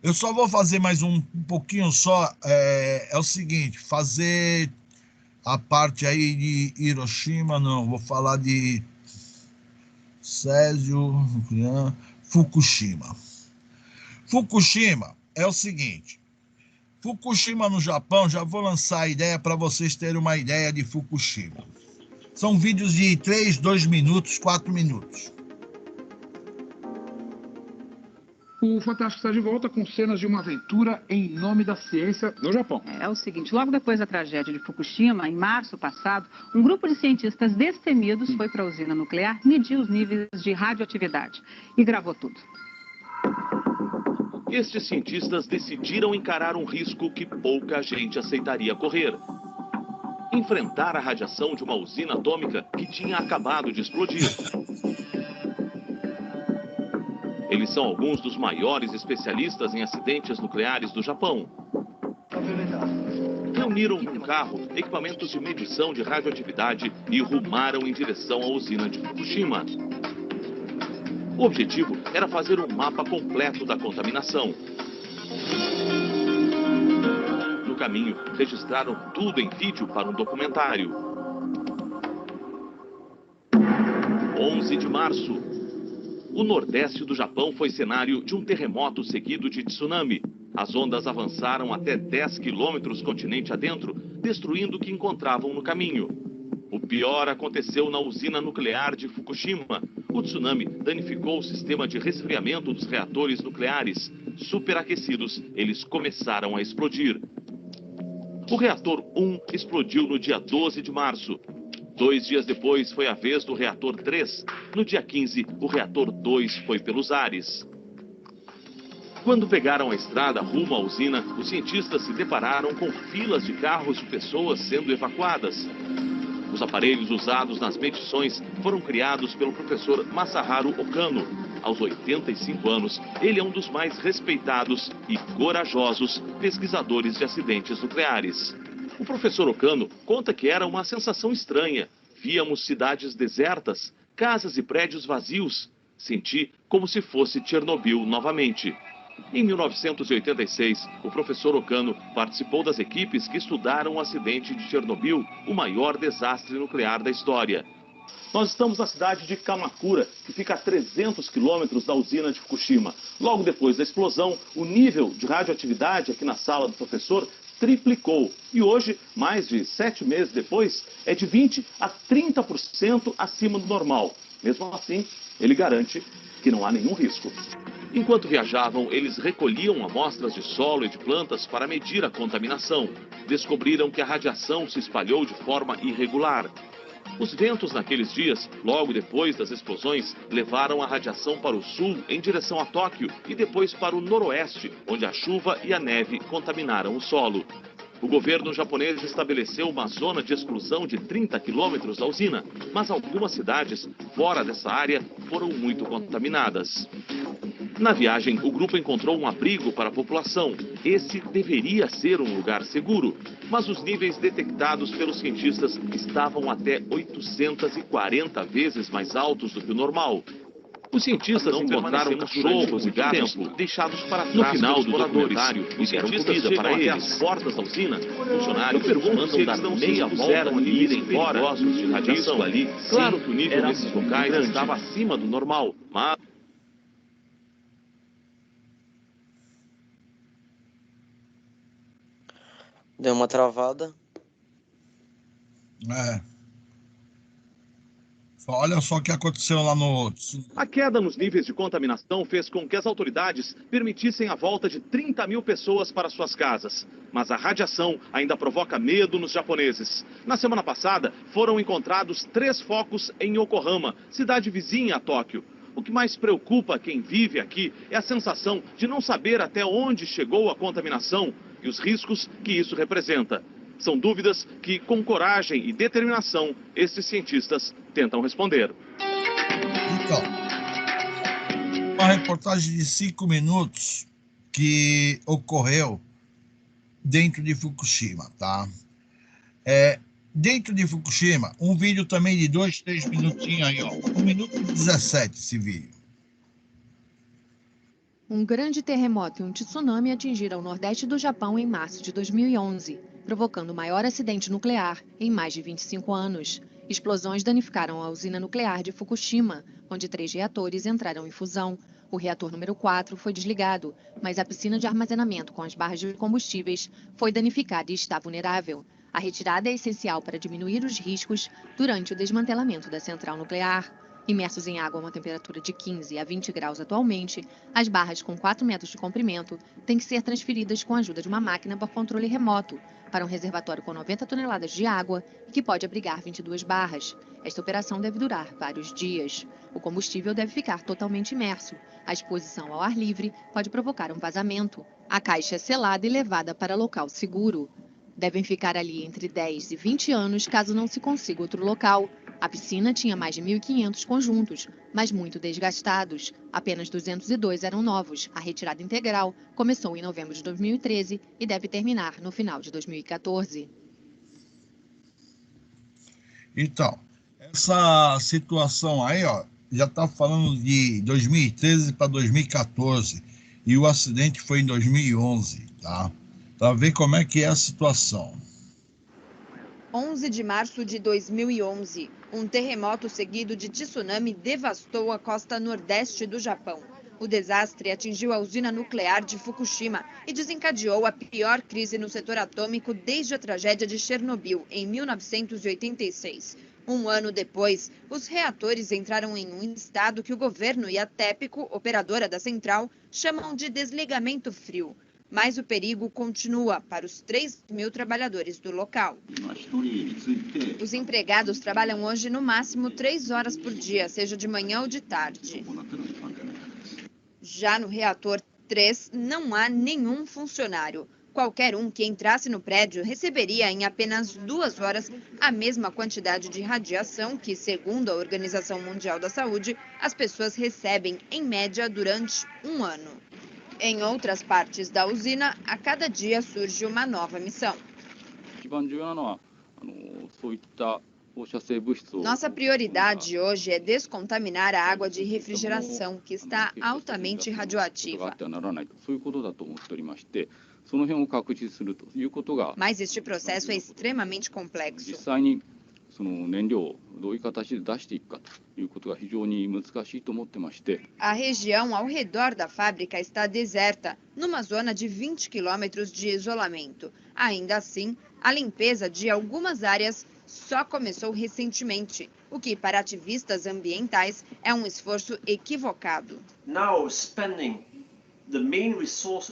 Speaker 1: Eu só vou fazer mais um pouquinho só, é o seguinte, fazer a parte aí de Hiroshima, não, vou falar de Césio, Fukushima. Fukushima é o seguinte, Fukushima no Japão, já vou lançar a ideia para vocês terem uma ideia de Fukushima. São vídeos de 3, 2 minutos, 4 minutos.
Speaker 8: O Fantástico está de volta com cenas de uma aventura em nome da ciência no Japão.
Speaker 23: É o seguinte, logo depois da tragédia de Fukushima, em março passado, um grupo de cientistas destemidos foi para a usina nuclear medir os níveis de radioatividade e gravou tudo.
Speaker 10: Estes cientistas decidiram encarar um risco que pouca gente aceitaria correr. Enfrentar a radiação de uma usina atômica que tinha acabado de explodir. Eles são alguns dos maiores especialistas em acidentes nucleares do Japão. Reuniram num carro equipamentos de medição de radioatividade e rumaram em direção à usina de Fukushima. O objetivo era fazer um mapa completo da contaminação. No caminho, registraram tudo em vídeo para um documentário. 11 de março. O nordeste do Japão foi cenário de um terremoto seguido de tsunami. As ondas avançaram até 10 quilômetros continente adentro, destruindo o que encontravam no caminho. O pior aconteceu na usina nuclear de Fukushima. O tsunami danificou o sistema de resfriamento dos reatores nucleares. Superaquecidos, eles começaram a explodir. O reator 1 explodiu no dia 12 de março. 2 dias depois foi a vez do reator 3. No dia 15, o reator 2 foi pelos ares. Quando pegaram a estrada rumo à usina, os cientistas se depararam com filas de carros de pessoas sendo evacuadas. Os aparelhos usados nas medições foram criados pelo professor Masaharu Okano. Aos 85 anos, ele é um dos mais respeitados e corajosos pesquisadores de acidentes nucleares. O professor Okano conta que era uma sensação estranha. Víamos cidades desertas, casas e prédios vazios. Senti como se fosse Chernobyl novamente. Em 1986, o professor Okano participou das equipes que estudaram o acidente de Chernobyl, o maior desastre nuclear da história. Nós estamos na cidade de Kamakura, que fica a 300 quilômetros da usina de Fukushima. Logo depois da explosão, o nível de radioatividade aqui na sala do professor triplicou. E hoje, mais de 7 meses depois, é de 20% a 30% acima do normal. Mesmo assim, ele garante que não há nenhum risco. Enquanto viajavam, eles recolhiam amostras de solo e de plantas para medir a contaminação. Descobriram que a radiação se espalhou de forma irregular. Os ventos naqueles dias, logo depois das explosões, levaram a radiação para o sul, em direção a Tóquio, e depois para o noroeste, onde a chuva e a neve contaminaram o solo. O governo japonês estabeleceu uma zona de exclusão de 30 quilômetros da usina, mas algumas cidades fora dessa área foram muito contaminadas. Na viagem, o grupo encontrou um abrigo para a população. Esse deveria ser um lugar seguro, mas os níveis detectados pelos cientistas estavam até 840 vezes mais altos do que o normal. Os cientistas encontraram cachorros e gatos deixados para trás. No final do documentário, os cientistas chegam até as portas da usina. Funcionários mandam dar meia volta e irem embora de radiação ali. Claro que o nível desses locais estava acima do normal, mas...
Speaker 16: Deu uma travada.
Speaker 1: Olha só o que aconteceu lá no...
Speaker 10: A queda nos níveis de contaminação fez com que as autoridades permitissem a volta de 30 mil pessoas para suas casas. Mas a radiação ainda provoca medo nos japoneses. Na semana passada, foram encontrados 3 focos em Yokohama, cidade vizinha a Tóquio. O que mais preocupa quem vive aqui é a sensação de não saber até onde chegou a contaminação e os riscos que isso representa. São dúvidas que, com coragem e determinação, esses cientistas tentam responder.
Speaker 1: Então, uma reportagem de 5 minutos que ocorreu dentro de Fukushima, tá? Dentro de Fukushima, um vídeo também de 2, 3 minutinhos aí, ó. 1 minuto e 17 esse vídeo.
Speaker 14: Um grande terremoto e um tsunami atingiram o nordeste do Japão em março de 2011, provocando o maior acidente nuclear em mais de 25 anos. Explosões danificaram a usina nuclear de Fukushima, onde 3 reatores entraram em fusão. O reator número 4 foi desligado, mas a piscina de armazenamento com as barras de combustíveis foi danificada e está vulnerável. A retirada é essencial para diminuir os riscos durante o desmantelamento da central nuclear. Imersos em água a uma temperatura de 15 a 20 graus atualmente, as barras com 4 metros de comprimento têm que ser transferidas com a ajuda de uma máquina por controle remoto para um reservatório com 90 toneladas de água e que pode abrigar 22 barras. Esta operação deve durar vários dias. O combustível deve ficar totalmente imerso. A exposição ao ar livre pode provocar um vazamento. A caixa é selada e levada para local seguro. Devem ficar ali entre 10 e 20 anos caso não se consiga outro local. A piscina tinha mais de 1.500 conjuntos, mas muito desgastados. Apenas 202 eram novos. A retirada integral começou em novembro de 2013 e deve terminar no final de 2014.
Speaker 1: Então, essa situação aí, ó, já está falando de 2013 para 2014 e o acidente foi em 2011, tá? Para ver como é que é a situação.
Speaker 15: 11 de março de 2011, um terremoto seguido de tsunami devastou a costa nordeste do Japão. O desastre atingiu a usina nuclear de Fukushima e desencadeou a pior crise no setor atômico desde a tragédia de Chernobyl, em 1986. Um ano depois, os reatores entraram em um estado que o governo e a TEPCO, operadora da central, chamam de desligamento frio. Mas o perigo continua para os 3.000 trabalhadores do local. Os empregados trabalham hoje no máximo 3 horas por dia, seja de manhã ou de tarde. Já no reator 3, não há nenhum funcionário. Qualquer um que entrasse no prédio receberia em apenas 2 horas a mesma quantidade de radiação que, segundo a Organização Mundial da Saúde, as pessoas recebem em média durante um ano. Em outras partes da usina, a cada dia surge uma nova missão. Nossa prioridade hoje é descontaminar a água de refrigeração, que está altamente radioativa. Mas este processo é extremamente complexo. A região ao redor da fábrica está deserta, numa zona de 20 quilômetros de isolamento. Ainda assim, a limpeza de algumas áreas só começou recentemente, o que para ativistas ambientais é um esforço equivocado.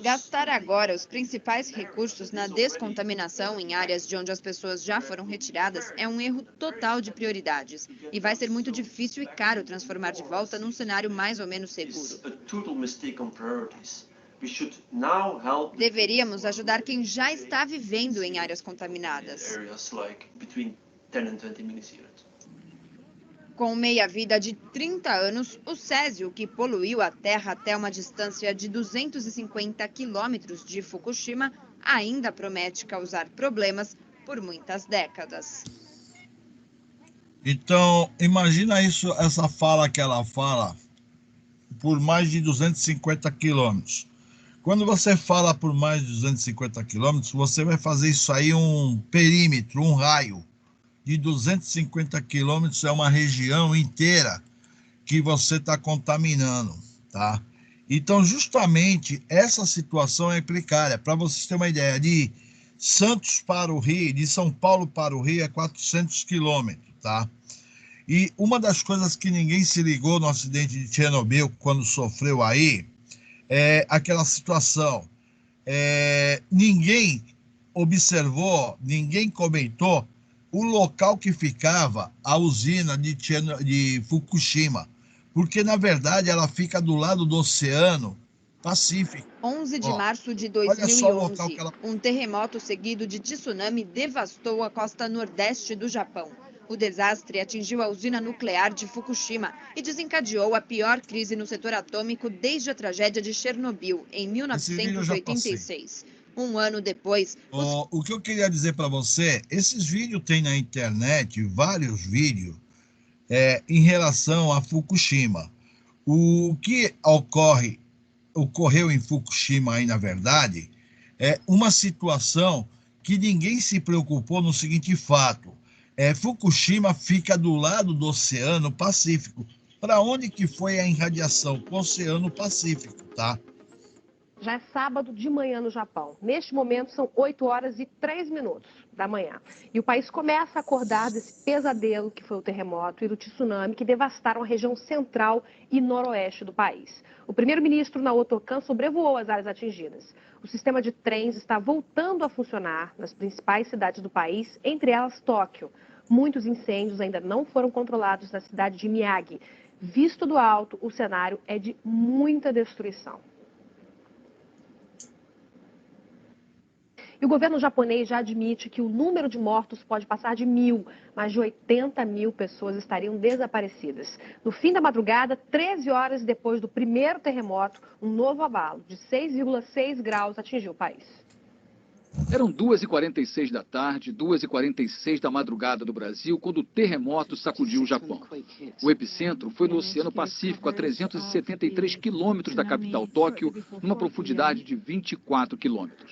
Speaker 15: Gastar agora os principais recursos na descontaminação em áreas de onde as pessoas já foram retiradas é um erro total de prioridades e vai ser muito difícil e caro transformar de volta num cenário mais ou menos seguro. Deveríamos ajudar quem já está vivendo em áreas contaminadas. Com meia-vida de 30 anos, o césio que poluiu a Terra até uma distância de 250 quilômetros de Fukushima ainda promete causar problemas por muitas décadas.
Speaker 1: Então, imagina isso, essa fala que ela fala por mais de 250 quilômetros. Quando você fala por mais de 250 quilômetros, você vai fazer isso aí um perímetro, um raio de 250 quilômetros, é uma região inteira que você está contaminando, tá? Então, justamente, essa situação é precária. Para vocês terem uma ideia, de Santos para o Rio, de São Paulo para o Rio, é 400 quilômetros, tá? E uma das coisas que ninguém se ligou no acidente de Chernobyl, quando sofreu aí, é aquela situação. Ninguém observou, ninguém comentou o local que ficava a usina de Fukushima, porque, na verdade, ela fica do lado do Oceano Pacífico.
Speaker 15: 11 de março de
Speaker 1: olha só o local
Speaker 15: 2011,
Speaker 1: que ela...
Speaker 15: um terremoto seguido de tsunami devastou a costa nordeste do Japão. O desastre atingiu a usina nuclear de Fukushima e desencadeou a pior crise no setor atômico desde a tragédia de Chernobyl, em 1986. Um ano depois...
Speaker 1: O que eu queria dizer para você, esses vídeos tem na internet, vários vídeos, em relação a Fukushima. O que ocorreu em Fukushima aí, na verdade, é uma situação que ninguém se preocupou no seguinte fato. Fukushima fica do lado do Oceano Pacífico. Para onde que foi a irradiação? Para o Oceano Pacífico, tá?
Speaker 4: Já é sábado de manhã no Japão. Neste momento são 8h03 da manhã. E o país começa a acordar desse pesadelo que foi o terremoto e do tsunami que devastaram a região central e noroeste do país. O primeiro-ministro Naoto Kan sobrevoou as áreas atingidas. O sistema de trens está voltando a funcionar nas principais cidades do país, entre elas Tóquio. Muitos incêndios ainda não foram controlados na cidade de Miyagi. Visto do alto, o cenário é de muita destruição. E o governo japonês já admite que o número de mortos pode passar de 1.000. Mais de 80 mil pessoas estariam desaparecidas. No fim da madrugada, 13 horas depois do primeiro terremoto, um novo abalo de 6,6 graus atingiu o país.
Speaker 6: Eram 2h46 da tarde, 2h46 da madrugada do Brasil, quando o terremoto sacudiu o Japão. O epicentro foi no Oceano Pacífico, a 373 quilômetros da capital Tóquio, numa profundidade de 24 quilômetros.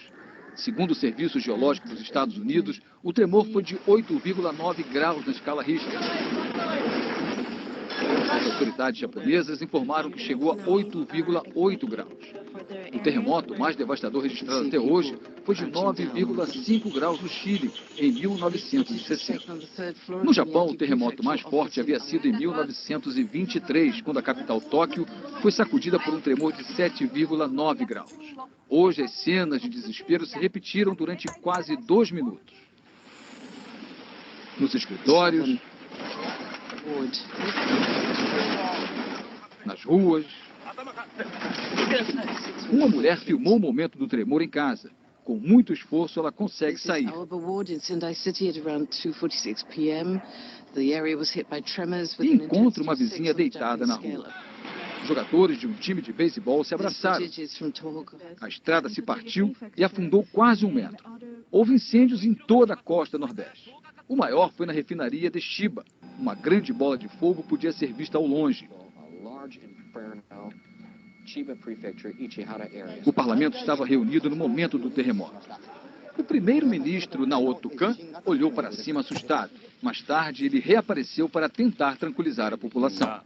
Speaker 6: Segundo o Serviço Geológico dos Estados Unidos, o tremor foi de 8,9 graus na escala Richter. As autoridades japonesas informaram que chegou a 8,8 graus. O terremoto mais devastador registrado até hoje foi de 9,5 graus no Chile, em 1960. No Japão, o terremoto mais forte havia sido em 1923, quando a capital Tóquio foi sacudida por um tremor de 7,9 graus. Hoje, as cenas de desespero se repetiram durante quase 2 minutos. Nos escritórios, nas ruas, uma mulher filmou o momento do tremor em casa. Com muito esforço, ela consegue sair. E encontra uma vizinha deitada na rua. Jogadores de um time de beisebol se abraçaram. A estrada se partiu e afundou quase 1 metro. Houve incêndios em toda a costa nordeste. O maior foi na refinaria de Chiba. Uma grande bola de fogo podia ser vista ao longe. O parlamento estava reunido no momento do terremoto. O primeiro-ministro Naoto Kan olhou para cima assustado. Mais tarde, ele reapareceu para tentar tranquilizar a população.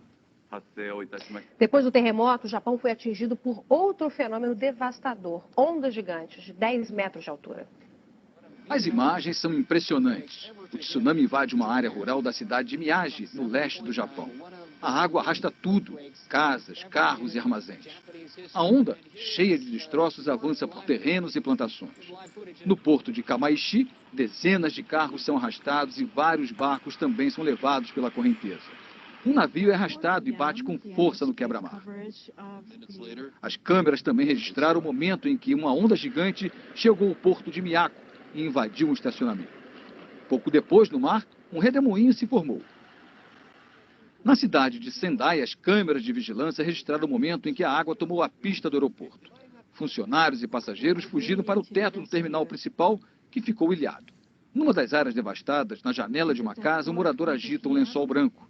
Speaker 4: Depois do terremoto, o Japão foi atingido por outro fenômeno devastador, ondas gigantes de 10 metros de altura.
Speaker 6: As imagens são impressionantes. O tsunami invade uma área rural da cidade de Miyagi, no leste do Japão. A água arrasta tudo, casas, carros e armazéns. A onda, cheia de destroços, avança por terrenos e plantações. No porto de Kamaishi, dezenas de carros são arrastados e vários barcos também são levados pela correnteza. Um navio é arrastado e bate com força no quebra-mar. As câmeras também registraram o momento em que uma onda gigante chegou ao porto de Miyako e invadiu um estacionamento. Pouco depois, no mar, um redemoinho se formou. Na cidade de Sendai, as câmeras de vigilância registraram o momento em que a água tomou a pista do aeroporto. Funcionários e passageiros fugiram para o teto do terminal principal, que ficou ilhado. Numa das áreas devastadas, na janela de uma casa, um morador agita um lençol branco.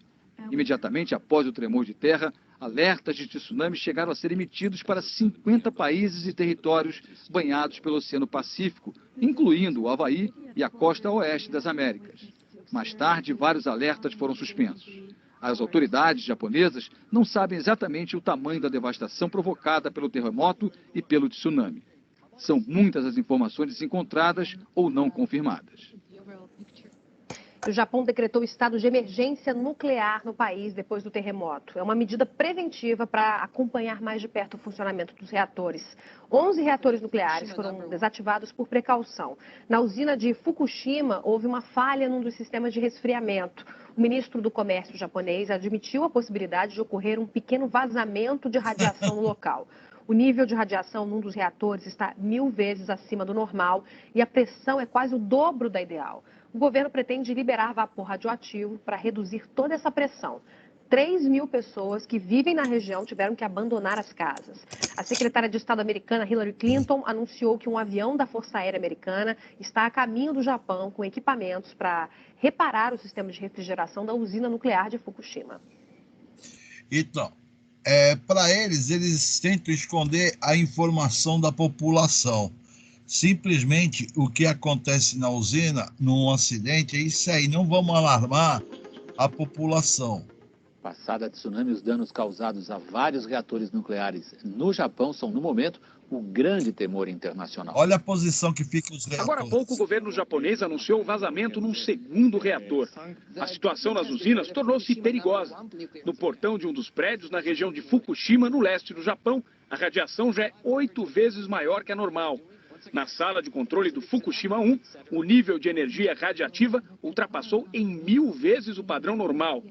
Speaker 6: Imediatamente após o tremor de terra, alertas de tsunami chegaram a ser emitidos para 50 países e territórios banhados pelo Oceano Pacífico, incluindo o Havaí e a costa oeste das Américas. Mais tarde, vários alertas foram suspensos. As autoridades japonesas não sabem exatamente o tamanho da devastação provocada pelo terremoto e pelo tsunami. São muitas as informações encontradas ou não confirmadas.
Speaker 4: O Japão decretou estado de emergência nuclear no país depois do terremoto. É uma medida preventiva para acompanhar mais de perto o funcionamento dos reatores. 11 reatores nucleares foram desativados por precaução. Na usina de Fukushima, houve uma falha num dos sistemas de resfriamento. O ministro do Comércio japonês admitiu a possibilidade de ocorrer um pequeno vazamento de radiação no local. O nível de radiação num dos reatores está 1000 vezes acima do normal e a pressão é quase o dobro da ideal. O governo pretende liberar vapor radioativo para reduzir toda essa pressão. 3.000 pessoas que vivem na região tiveram que abandonar as casas. A secretária de Estado americana Hillary Clinton anunciou que um avião da Força Aérea Americana está a caminho do Japão com equipamentos para reparar o sistema de refrigeração da usina nuclear de Fukushima.
Speaker 1: Então, para eles tentam esconder a informação da população. Simplesmente o que acontece na usina, num acidente, é isso aí. Não vamos alarmar a população.
Speaker 6: Passada a tsunami, os danos causados a vários reatores nucleares no Japão são, no momento, o grande temor internacional.
Speaker 1: Olha a posição que fica os reatores.
Speaker 8: Agora há pouco, o governo japonês anunciou o vazamento num segundo reator. A situação nas usinas tornou-se perigosa. No portão de um dos prédios, na região de Fukushima, no leste do Japão, a radiação já é 8 vezes maior que a normal. Na sala de controle do Fukushima 1, o nível de energia radiativa ultrapassou em 1000 vezes o padrão normal.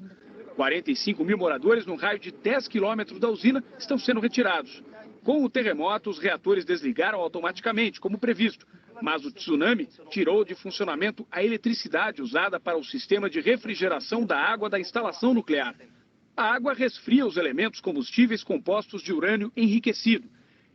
Speaker 8: 45 mil moradores no raio de 10 quilômetros da usina estão sendo retirados. Com o terremoto, os reatores desligaram automaticamente, como previsto, mas o tsunami tirou de funcionamento a eletricidade usada para o sistema de refrigeração da água da instalação nuclear. A água resfria os elementos combustíveis compostos de urânio enriquecido.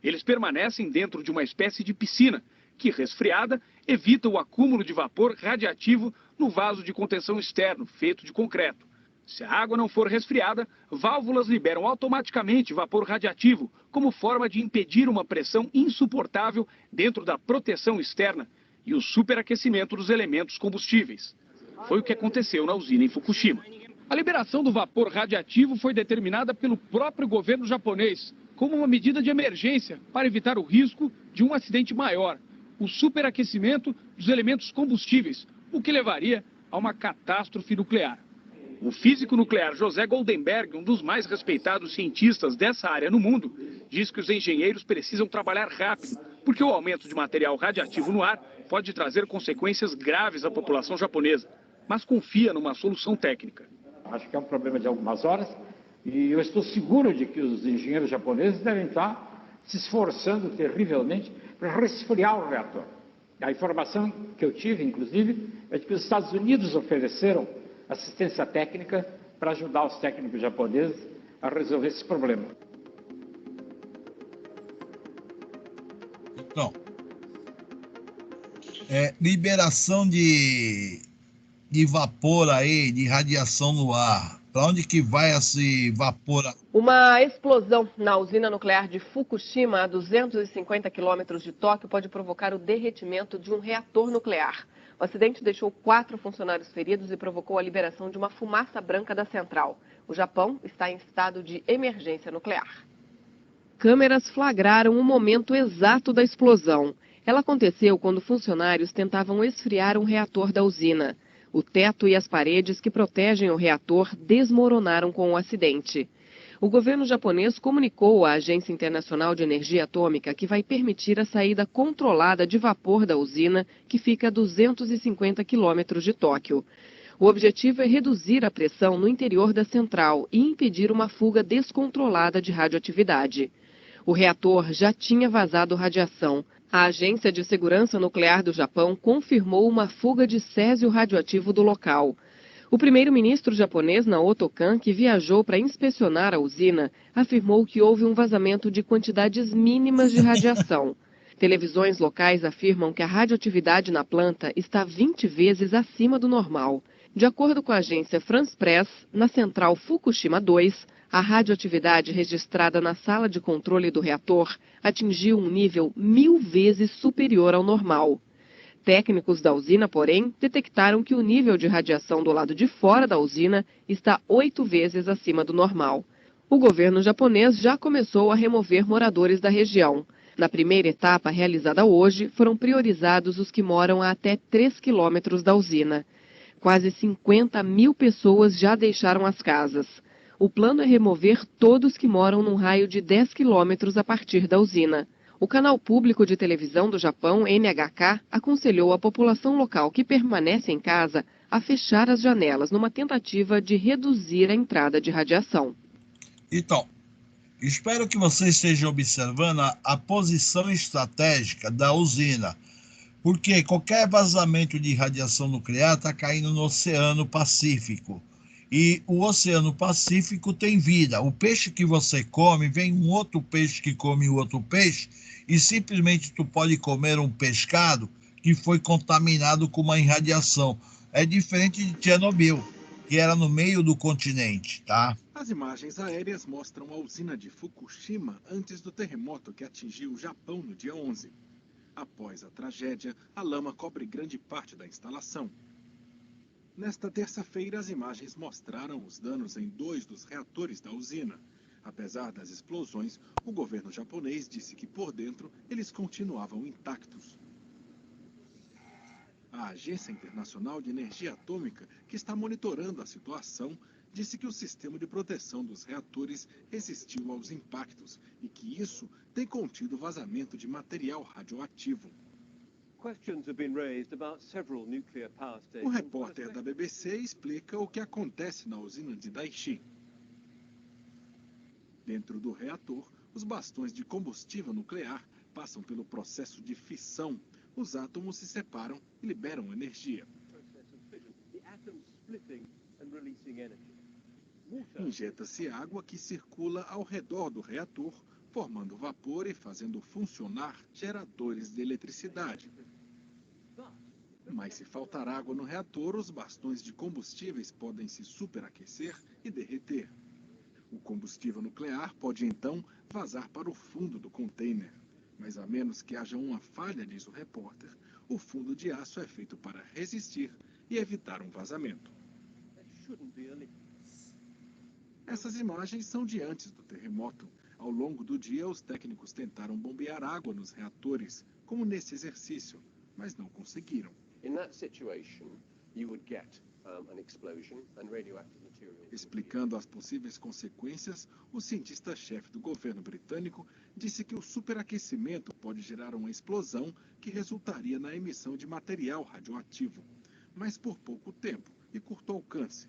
Speaker 8: Eles permanecem dentro de uma espécie de piscina, que, resfriada, evita o acúmulo de vapor radiativo no vaso de contenção externo, feito de concreto. Se a água não for resfriada, válvulas liberam automaticamente vapor radiativo, como forma de impedir uma pressão insuportável dentro da proteção externa e o superaquecimento dos elementos combustíveis. Foi o que aconteceu na usina em Fukushima. A liberação do vapor radiativo foi determinada pelo próprio governo japonês, como uma medida de emergência para evitar o risco de um acidente maior, o superaquecimento dos elementos combustíveis, o que levaria a uma catástrofe nuclear. O físico nuclear José Goldenberg, um dos mais respeitados cientistas dessa área no mundo, diz que os engenheiros precisam trabalhar rápido, porque o aumento de material radiativo no ar pode trazer consequências graves à população japonesa, mas confia numa solução técnica.
Speaker 3: Acho que é um problema de algumas horas e eu estou seguro de que os engenheiros japoneses devem estar se esforçando terrivelmente para resfriar o reator. A informação que eu tive, inclusive, é de que os Estados Unidos ofereceram assistência técnica para ajudar os técnicos japoneses a resolver esse problema.
Speaker 1: Então, liberação de vapor aí, de radiação no ar. Para onde que vai esse vapor?
Speaker 4: Uma explosão na usina nuclear de Fukushima, a 250 quilômetros de Tóquio, pode provocar o derretimento de um reator nuclear. O acidente deixou 4 funcionários feridos e provocou a liberação de uma fumaça branca da central. O Japão está em estado de emergência nuclear. Câmeras flagraram o momento exato da explosão. Ela aconteceu quando funcionários tentavam esfriar um reator da usina. O teto e as paredes que protegem o reator desmoronaram com o acidente. O governo japonês comunicou à Agência Internacional de Energia Atômica que vai permitir a saída controlada de vapor da usina, que fica a 250 quilômetros de Tóquio. O objetivo é reduzir a pressão no interior da central e impedir uma fuga descontrolada de radioatividade. O reator já tinha vazado radiação. A Agência de Segurança Nuclear do Japão confirmou uma fuga de césio radioativo do local. O primeiro-ministro japonês Naoto Kan, que viajou para inspecionar a usina, afirmou que houve um vazamento de quantidades mínimas de radiação. Televisões locais afirmam que a radioatividade na planta está 20 vezes acima do normal. De acordo com a agência France Press, na central Fukushima 2, a radioatividade registrada na sala de controle do reator atingiu um nível 1000 vezes superior ao normal. Técnicos da usina, porém, detectaram que o nível de radiação do lado de fora da usina está 8 vezes acima do normal. O governo japonês já começou a remover moradores da região. Na primeira etapa, realizada hoje, foram priorizados os que moram a até 3 quilômetros da usina.
Speaker 16: Quase 50 mil pessoas já deixaram as casas. O plano é remover todos que moram num raio de 10 quilômetros a partir da usina. O canal público de televisão do Japão, NHK, aconselhou a população local que permanece em casa a fechar as janelas numa tentativa de reduzir a entrada de radiação.
Speaker 1: Então, espero que você esteja observando a posição estratégica da usina, porque qualquer vazamento de radiação nuclear está caindo no Oceano Pacífico. E o Oceano Pacífico tem vida. O peixe que você come, vem um outro peixe que come outro peixe, e simplesmente tu pode comer um pescado que foi contaminado com uma irradiação. É diferente de Chernobyl, que era no meio do continente, tá?
Speaker 19: As imagens aéreas mostram a usina de Fukushima antes do terremoto que atingiu o Japão no dia 11. Após a tragédia, a lama cobre grande parte da instalação. Nesta terça-feira, as imagens mostraram os danos em 2 dos reatores da usina. Apesar das explosões, o governo japonês disse que por dentro eles continuavam intactos. A Agência Internacional de Energia Atômica, que está monitorando a situação, disse que o sistema de proteção dos reatores resistiu aos impactos e que isso tem contido vazamento de material radioativo. O repórter da BBC explica o que acontece na usina de Daiichi. Dentro do reator, os bastões de combustível nuclear passam pelo processo de fissão. Os átomos se separam e liberam energia. Injeta-se água que circula ao redor do reator, formando vapor e fazendo funcionar geradores de eletricidade. Mas se faltar água no reator, os bastões de combustíveis podem se superaquecer e derreter. O combustível nuclear pode então vazar para o fundo do container. Mas a menos que haja uma falha, diz o repórter, o fundo de aço é feito para resistir e evitar um vazamento. Essas imagens são de antes do terremoto. Ao longo do dia, os técnicos tentaram bombear água nos reatores, como nesse exercício, mas não conseguiram. Explicando as possíveis consequências, o cientista-chefe do governo britânico disse que o superaquecimento pode gerar uma explosão que resultaria na emissão de material radioativo, mas por pouco tempo e curto alcance.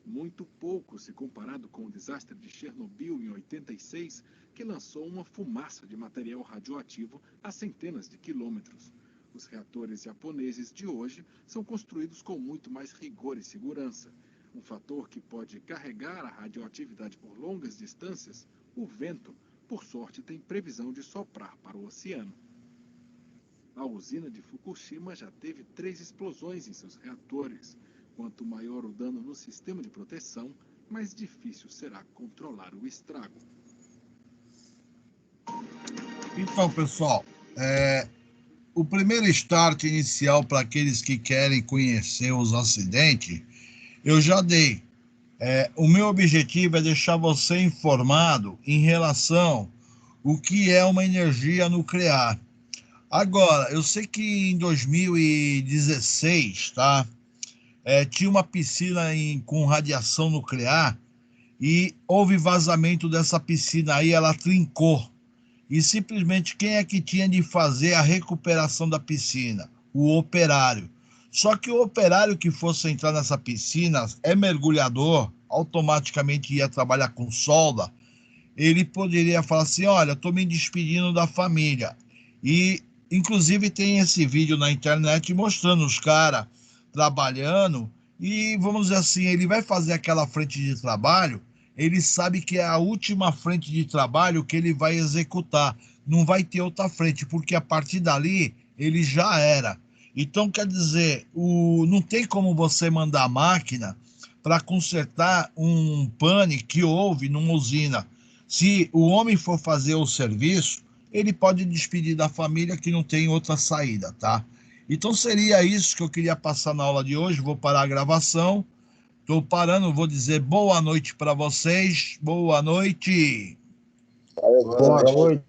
Speaker 19: Muito pouco se comparado com o desastre de Chernobyl em 86, que lançou uma fumaça de material radioativo a centenas de quilômetros. Os reatores japoneses de hoje são construídos com muito mais rigor e segurança. Um fator que pode carregar a radioatividade por longas distâncias, o vento, por sorte, tem previsão de soprar para o oceano. A usina de Fukushima já teve 3 explosões em seus reatores. Quanto maior o dano no sistema de proteção, mais difícil será controlar o estrago.
Speaker 1: Então, pessoal, o primeiro start inicial para aqueles que querem conhecer os acidentes, eu já dei. O meu objetivo é deixar você informado em relação ao que é uma energia nuclear. Agora, eu sei que em 2016, tá? Tinha uma piscina com radiação nuclear e houve vazamento dessa piscina aí, ela trincou. E simplesmente quem é que tinha de fazer a recuperação da piscina? O operário. Só que o operário que fosse entrar nessa piscina, mergulhador, automaticamente ia trabalhar com solda, ele poderia falar assim, olha, estou me despedindo da família. E, inclusive, tem esse vídeo na internet mostrando os caras trabalhando e, vamos dizer assim, ele vai fazer aquela frente de trabalho, ele sabe que é a última frente de trabalho que ele vai executar. Não vai ter outra frente, porque a partir dali ele já era. Então, quer dizer, não tem como você mandar a máquina para consertar um pane que houve numa usina. Se o homem for fazer o serviço, ele pode despedir da família que não tem outra saída, tá? Então, seria isso que eu queria passar na aula de hoje. Vou parar a gravação. Estou parando, vou dizer boa noite para vocês. Boa noite.
Speaker 21: Boa noite.